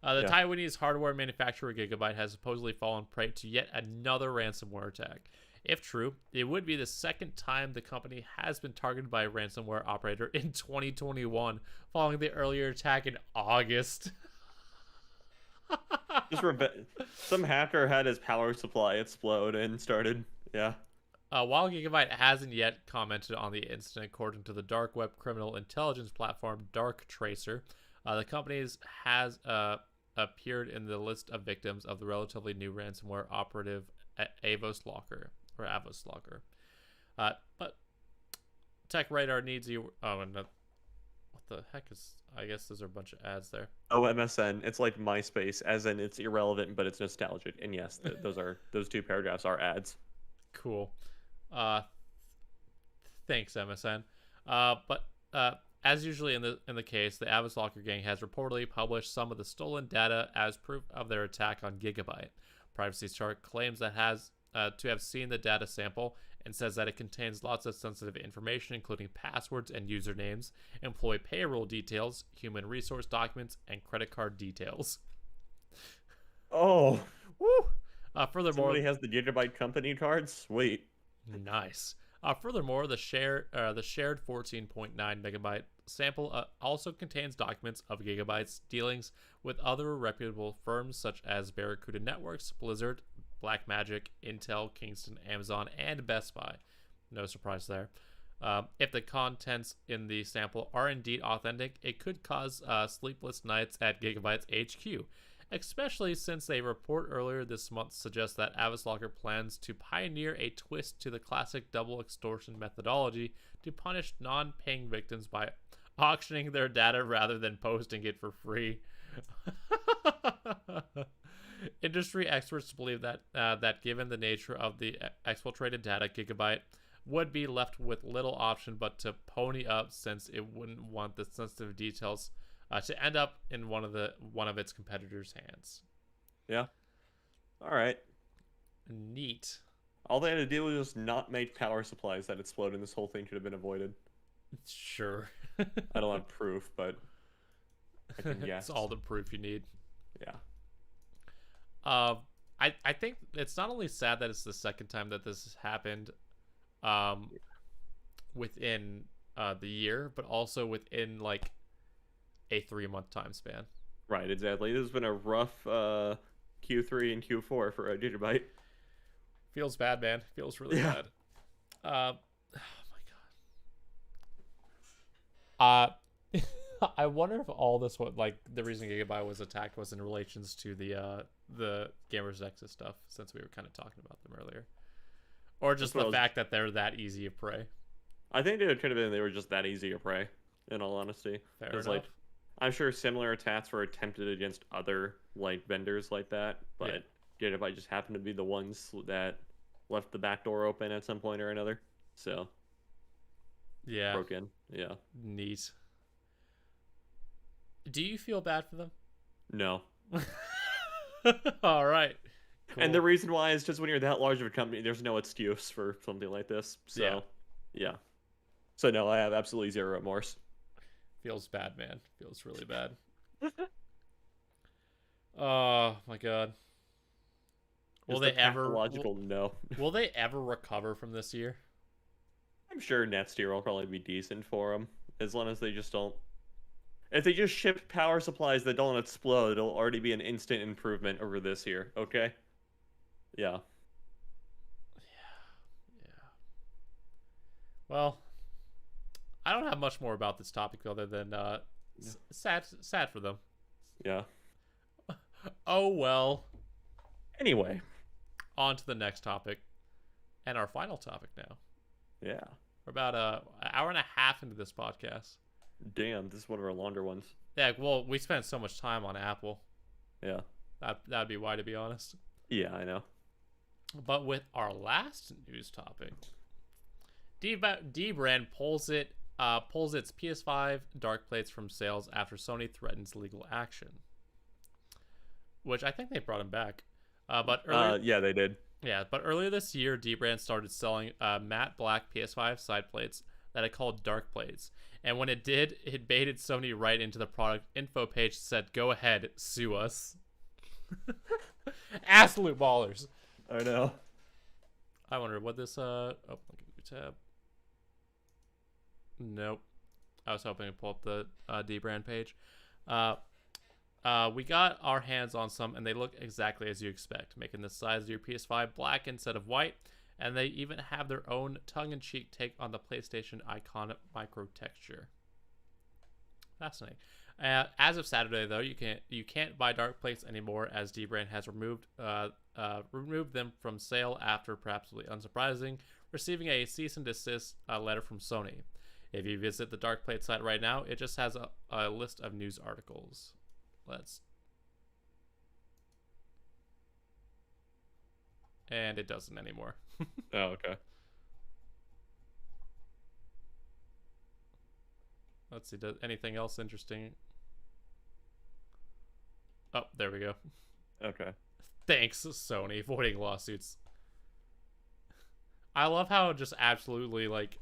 The Taiwanese hardware manufacturer Gigabyte has supposedly fallen prey to yet another ransomware attack. If true, it would be the second time the company has been targeted by a ransomware operator in 2021, following the earlier attack in August. Some hacker had his power supply explode and started, While Gigabyte hasn't yet commented on the incident, according to the dark web criminal intelligence platform Darktracer, the company has appeared in the list of victims of the relatively new ransomware operative Avos Locker. But Tech Radar needs you. Oh, and what the heck is? I guess those are a bunch of ads there. Oh, MSN. It's like MySpace, as in it's irrelevant, but it's nostalgic. And yes, those two paragraphs are ads. Cool. Thanks, MSN. But as usually in the case, the Avos Locker gang has reportedly published some of the stolen data as proof of their attack on Gigabyte. Privacy Chart claims that has to have seen the data sample and says that it contains lots of sensitive information, including passwords and usernames, employee payroll details, human resource documents, and credit card details. Oh, woo! Furthermore, somebody has the Gigabyte company cards. Sweet, nice. Furthermore, the shared 14.9 megabyte sample also contains documents of Gigabyte's dealings with other reputable firms such as Barracuda Networks, Blizzard, Blackmagic, Intel, Kingston, Amazon, and Best Buy. No surprise there. If the contents in the sample are indeed authentic, it could cause sleepless nights at Gigabyte's HQ, especially since a report earlier this month suggests that Avos Locker plans to pioneer a twist to the classic double extortion methodology to punish non-paying victims by auctioning their data rather than posting it for free. Industry experts believe that given the nature of the exfiltrated data, Gigabyte would be left with little option but to pony up, since it wouldn't want the sensitive details to end up in one of its competitors' hands. Yeah. All right. Neat. All they had to do was just not make power supplies that explode, and this whole thing could have been avoided. Sure. I don't have proof, but I can guess. It's all the proof you need. Yeah. I think it's not only sad that it's the second time that this has happened within the year, but also within like a 3-month time span. Right, exactly. This has been a rough Q3 and Q4 for a Gigabyte. Feels bad, man. Feels really bad. Oh my god. I wonder if all this the reason Gigabyte was attacked was in relations to the Gamers Nexus stuff, since we were kind of talking about them earlier, or just the fact that they're that easy of prey. I think it could have been they were just that easy of prey, in all honesty. Fair enough. Like, I'm sure similar attacks were attempted against other vendors like that, but Gigabyte just happened to be the ones that left the back door open at some point or another. So broke in. Yeah. Neat. Do you feel bad for them? No. All right. Cool. And the reason why is just when you're that large of a company, there's no excuse for something like this. So, yeah. So, no, I have absolutely zero remorse. Feels bad, man. Feels really bad. Oh, my God. Will they ever... No. Will they ever recover from this year? I'm sure next year will probably be decent for them. As long as they just don't... If they just ship power supplies that don't explode, it'll already be an instant improvement over this year, okay? Yeah. Well, I don't have much more about this topic other than sad for them. Yeah. Oh, well. Anyway. On to the next topic. And our final topic now. Yeah. We're about an hour and a half into this podcast. Damn, this is one of our longer ones. Yeah, well, we spent so much time on Apple. Yeah. That'd be why, to be honest. Yeah, I know. But with our last news topic, Dbrand pulls its PS5 dark plates from sales after Sony threatens legal action. Which I think they brought them back. But earlier, yeah, they did. Yeah, but earlier this year, Dbrand started selling matte black PS5 side plates that it called dark plates. And when it did, it baited Sony right into the product info page that said, "Go ahead, sue us." Absolute ballers. I know. I wonder what this oh, I'll give you a tab. Nope. I was hoping to pull up the Dbrand page. We got our hands on some, and they look exactly as you expect, making the size of your PS5 black instead of white, and they even have their own tongue-in-cheek take on the PlayStation icon micro texture. Fascinating. As of Saturday, though, you can't buy dark plates anymore, as Dbrand has removed them from sale after, perhaps unsurprising, receiving a cease and desist letter from Sony. If you visit the dark plate site right now, it just has a list of news articles. And it doesn't anymore. Oh, okay. Let's see, does anything else interesting? Oh, there we go. Okay. Thanks, Sony, avoiding lawsuits. I love how just absolutely like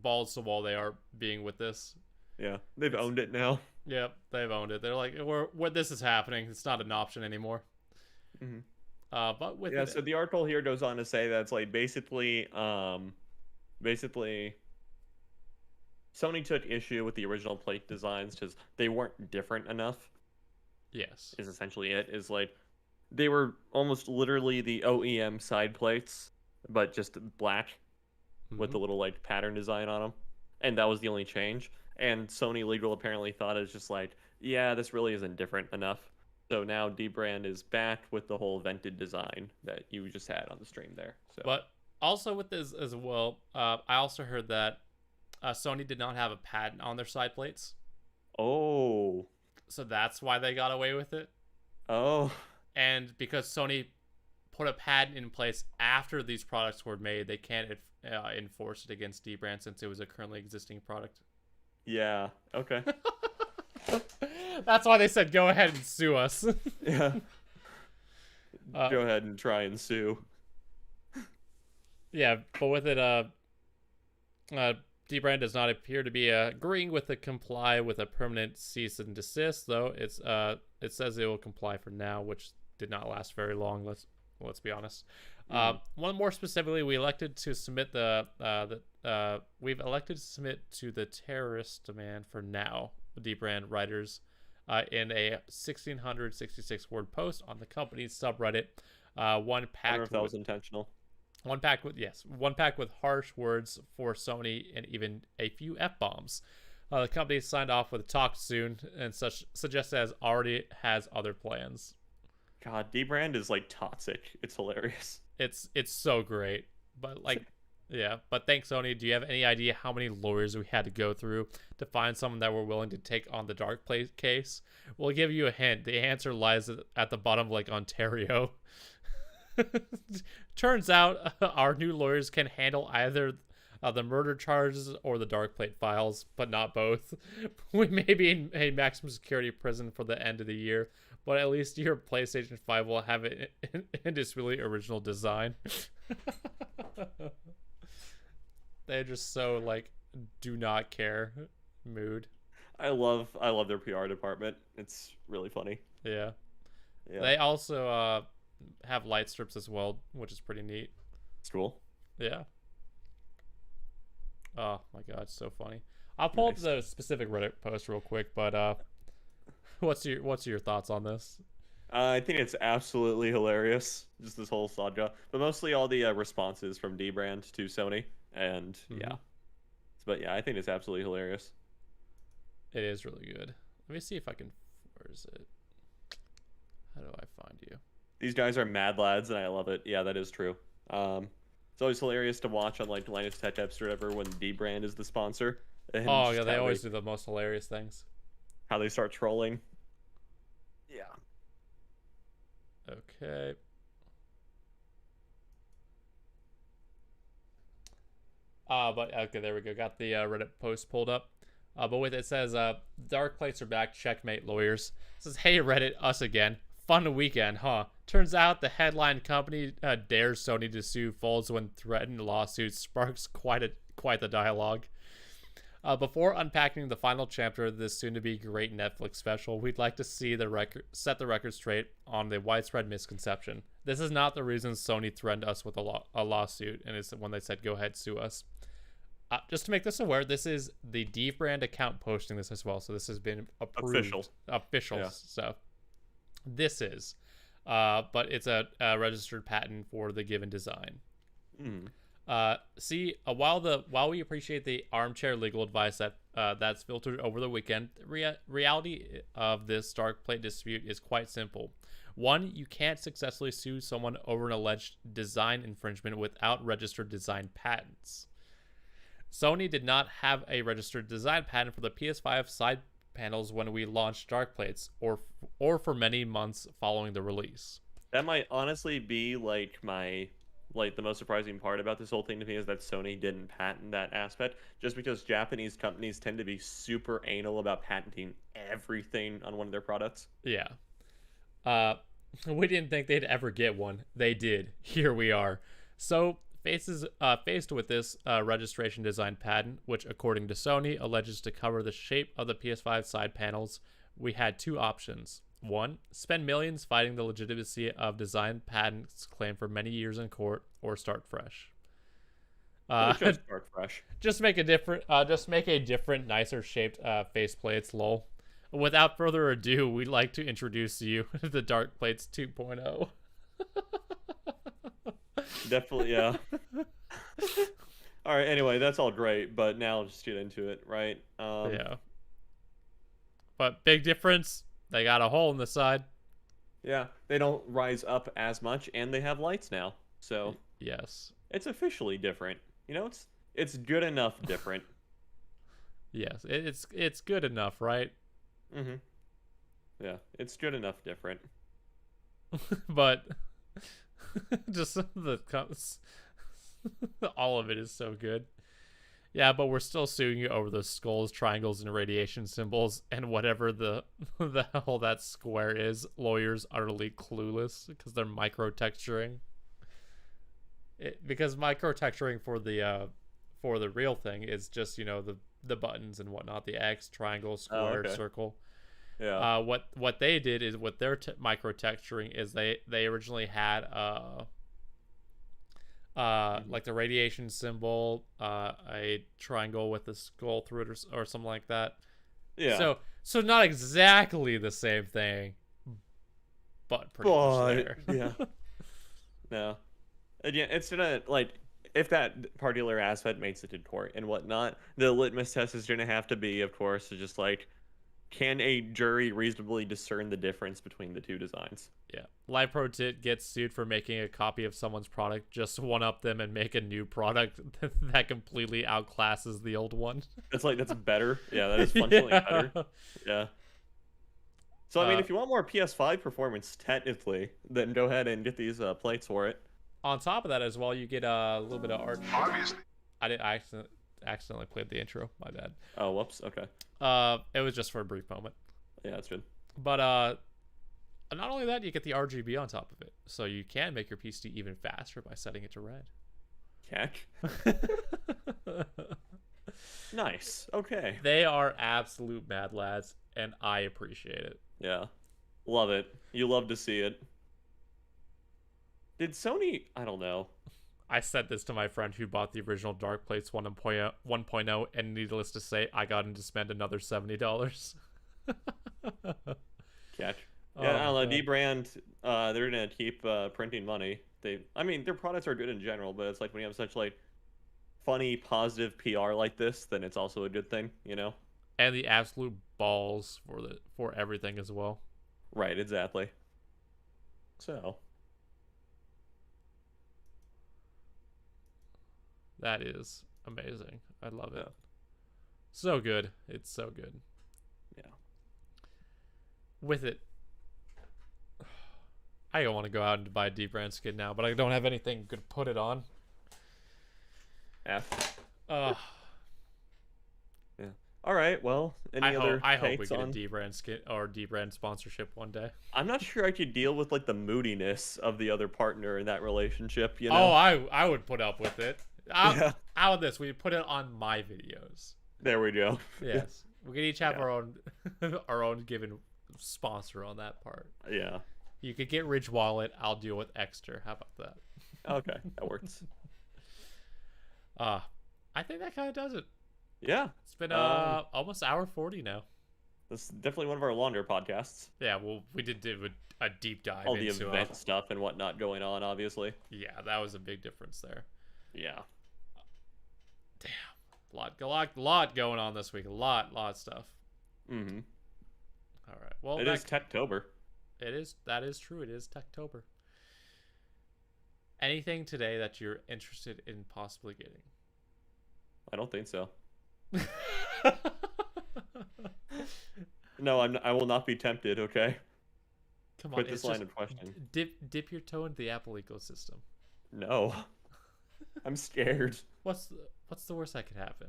balls to the wall they are being with this. Yeah, they've owned it now. Yep, they've owned it. They're like, we're this is happening. It's not an option anymore. Mm-hmm. But with so the article here goes on to say that it's like basically Sony took issue with the original plate designs because they weren't different enough. Yes, is essentially it. Is like they were almost literally the OEM side plates, but just black with the little like pattern design on them, and that was the only change. And Sony Legal apparently thought it was just like, yeah, this really isn't different enough. So now Dbrand is back with the whole vented design that you just had on the stream there. So, but also with this as well, I also heard that Sony did not have a patent on their side plates. Oh. So that's why they got away with it. Oh. And because Sony put a patent in place after these products were made, they can't enforce it against Dbrand since it was a currently existing product. Yeah. Okay. That's why they said, go ahead and sue us. Yeah. Go ahead and try and sue. Yeah, but with it, Dbrand does not appear to be agreeing with the comply with a permanent cease and desist, though it says it will comply for now, which did not last very long. Let's be honest. One more specifically, we elected to submit we've elected to submit to the terrorist demand for now. Dbrand writers in a 1,666 word post on the company's subreddit. One packed that was intentional. One packed with harsh words for Sony and even a few F-bombs. The company signed off with a talk soon and suggests it has already has other plans. God, Dbrand is like toxic. It's hilarious. It's so great. But like, yeah. But thanks, Sony. Do you have any idea how many lawyers we had to go through to find someone that were willing to take on the dark plate case? We'll give you a hint. The answer lies at the bottom of like Ontario. Turns out our new lawyers can handle either the murder charges or the dark plate files, but not both. We may be in a maximum security prison for the end of the year, but at least your PlayStation 5 will have it in its really original design. They're just so like do not care mood. I love their PR department. It's really funny. Yeah. They also have light strips as well, which is pretty neat. It's cool. Yeah. Oh my god, it's so funny. I'll pull up the specific Reddit post real quick, but what's your thoughts on this? I think it's absolutely hilarious, just this whole saga, but mostly all the responses from Dbrand to Sony, and but yeah, I think it's absolutely hilarious. It is really good. Let me see if I can. Where is it? How do I find you? These guys are mad lads, and I love it. Yeah, that is true. It's always hilarious to watch on like Linus Tech Tips or whatever when Dbrand is the sponsor. And Oh just yeah, they how always do the most hilarious things. how they start trolling. Yeah. Okay. But okay, there we go. Got the Reddit post pulled up. But with it says, Dark Plates are back. Checkmate, lawyers. It says, hey Reddit, us again. Fun weekend, huh? Turns out the headline company dares Sony to sue folds when threatened lawsuit sparks quite the dialogue. Before unpacking the final chapter of this soon-to-be great Netflix special, we'd like to see set the record straight on the widespread misconception. This is not the reason Sony threatened us with a lawsuit, and it's when they said, go ahead, sue us. Just to make this aware, this is the Dbrand account posting this as well, so this has been approved. Official Yeah. stuff. This is. But it's a registered patent for the given design. While we appreciate the armchair legal advice that's filtered over the weekend, the reality of this dark plate dispute is quite simple. One, you can't successfully sue someone over an alleged design infringement without registered design patents. Sony did not have a registered design patent for the PS5 side panels when we launched dark plates, or for many months following the release. That might honestly be like the most surprising part about this whole thing to me is that Sony didn't patent that aspect, just because Japanese companies tend to be super anal about patenting everything on one of their products. Yeah. We didn't think they'd ever get one. They did. Here we are. So, faced with this registration design patent, which according to Sony alleges to cover the shape of the PS5 side panels, we had two options. One, spend millions fighting the legitimacy of design patents claimed for many years in court, or start fresh. Just start fresh. Just make a different, nicer shaped faceplates, lol. Without further ado, we'd like to introduce you to the Dark Plates 2.0. Definitely, yeah. All right, anyway, that's all great, but now just get into it, right? Yeah. But big difference, they got a hole in the side. Yeah, they don't rise up as much, and they have lights now, so yes, it's officially different. You know, it's good enough different. Yes, it's good enough, right? Mm-hmm. Yeah, it's good enough different. But just all of it is so good. Yeah, but we're still suing you over those skulls, triangles, and radiation symbols, and whatever the hell that square is. Lawyers utterly clueless because they're micro-texturing. Because micro-texturing for the real thing is just, you know, the buttons and whatnot, the X, triangle, square, circle. Yeah. What they did is with their micro-texturing is they originally had like the radiation symbol, a triangle with a skull through it, or something like that. Yeah. So not exactly the same thing, but pretty much there. Yeah. No. And yeah, it's gonna, like, if that particular aspect makes it to court and whatnot, the litmus test is gonna have to be, of course, just like, can a jury reasonably discern the difference between the two designs? Yeah. LiveProTit gets sued for making a copy of someone's product, just one-up them and make a new product that completely outclasses the old one. That's better. Yeah, that is functionally better. Yeah. So, I mean, if you want more PS5 performance, technically, then go ahead and get these plates for it. On top of that as well, you get a little bit of art. Obviously. I accidentally played the intro. My bad. Oh, whoops. Okay. It was just for a brief moment. Yeah, that's good. But not only that, you get the RGB on top of it, so you can make your PC even faster by setting it to red. Heck. Nice. Okay. They are absolute mad lads, and I appreciate it. Yeah. Love it. You love to see it. Did Sony... I don't know. I said this to my friend who bought the original Dark Plates 1.0, and needless to say, I got him to spend another $70. Catch. Yeah, I don't know. Dbrand, they're gonna keep printing money. I mean, their products are good in general, but it's like when you have such like funny, positive PR like this, then it's also a good thing, you know. And the absolute balls for everything as well. Right. Exactly. So That is amazing. I love it. So good. It's so good. Yeah. With it, I don't want to go out and buy a Dbrand skin now, but I don't have anything good to put it on. F. Uh, Yeah. All right. Well, I other hope we takes get on... a Dbrand skin or Dbrand sponsorship one day. I'm not sure I could deal with like the moodiness of the other partner in that relationship. You Oh, know. I would put up with it. How about this? We put it on my videos. There we go. Yes, we can each have our own our own given sponsor on that part. Yeah. You could get Ridge Wallet. I'll deal with Exter. How about that? Okay, that works. I think that kind of does it. Yeah. It's been almost hour 40 now. This is definitely one of our longer podcasts. Yeah, well, we did a deep dive All the into event stuff and whatnot going on, obviously. Yeah, that was a big difference there. Yeah. Damn, lot going on this week. A lot of stuff. Mm-hmm. All right. Well, It is Techtober. It is. That is true. It is Techtober. Anything today that you're interested in possibly getting? I don't think so. No, I will not be tempted. Okay. Come on, Quit this line of questioning. Dip your toe into the Apple ecosystem. No. I'm scared. What's the worst that could happen?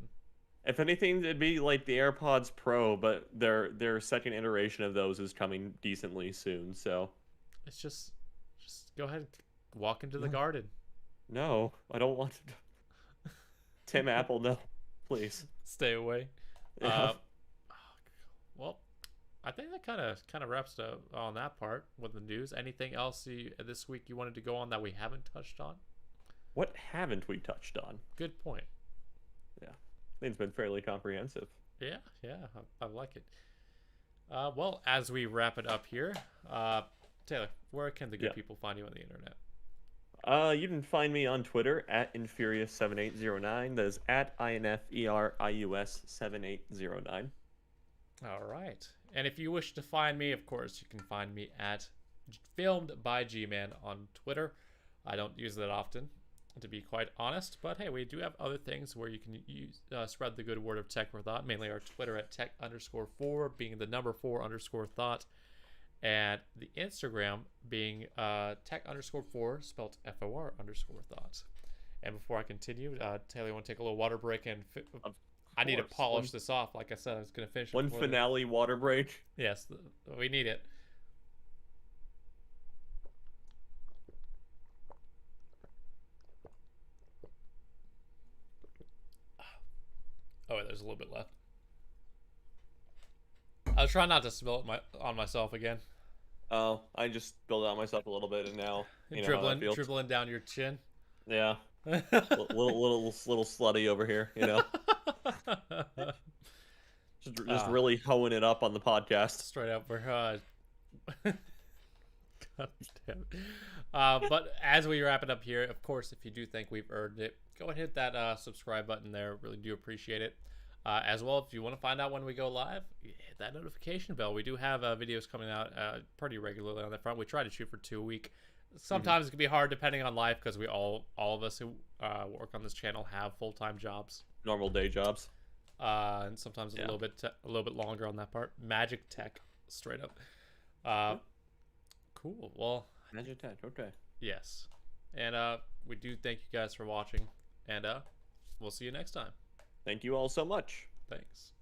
If anything, it'd be like the AirPods Pro, but their second iteration of those is coming decently soon. So It's just go ahead and walk into the garden. no, I don't want to. Tim Apple, no, please Stay away. Yeah. Well, I think that kind of wraps up on that part with the news. Anything else this week you wanted to go on that we haven't touched on? What haven't we touched on? Good point. Yeah, I think it's been fairly comprehensive. Yeah, I like it. Well, as we wrap it up here, Taylor, where can the good people find you on the internet? You can find me on Twitter at Infurious7809. That is at INFERIUS7809. All right. And if you wish to find me, of course, you can find me at Filmed by G-Man on Twitter. I don't use that often, to be quite honest, but hey, we do have other things where you can use spread the good word of tech for thought, mainly our Twitter at tech_4 being the number 4_thought, and the Instagram being tech_4 spelled FOR_thought. And before I continue, Taylor, you want to take a little water break? And I need to polish this off. Like I said, I was going to finish one finale water break. Yes, we need it. Oh, wait, there's a little bit left. I was trying not to spill it on myself again. Oh, I just spilled it on myself a little bit, and now you know how that feels. Dribbling down your chin. Yeah, little slutty over here, you know. just really hoeing it up on the podcast. Straight up, we're God damn it. But as we wrap it up here, of course, if you do think we've earned it, go ahead and hit that subscribe button there. Really do appreciate it. As well, if you want to find out when we go live, hit that notification bell. We do have videos coming out pretty regularly on that front. We try to shoot for 2 a week. Sometimes it can be hard depending on life because we all of us who work on this channel have full-time jobs, normal day jobs, and sometimes a little bit longer on that part. Magic Tech, straight up. Cool. Well, Magic Tech. Okay. Yes, and we do thank you guys for watching, and we'll see you next time. Thank you all so much. Thanks.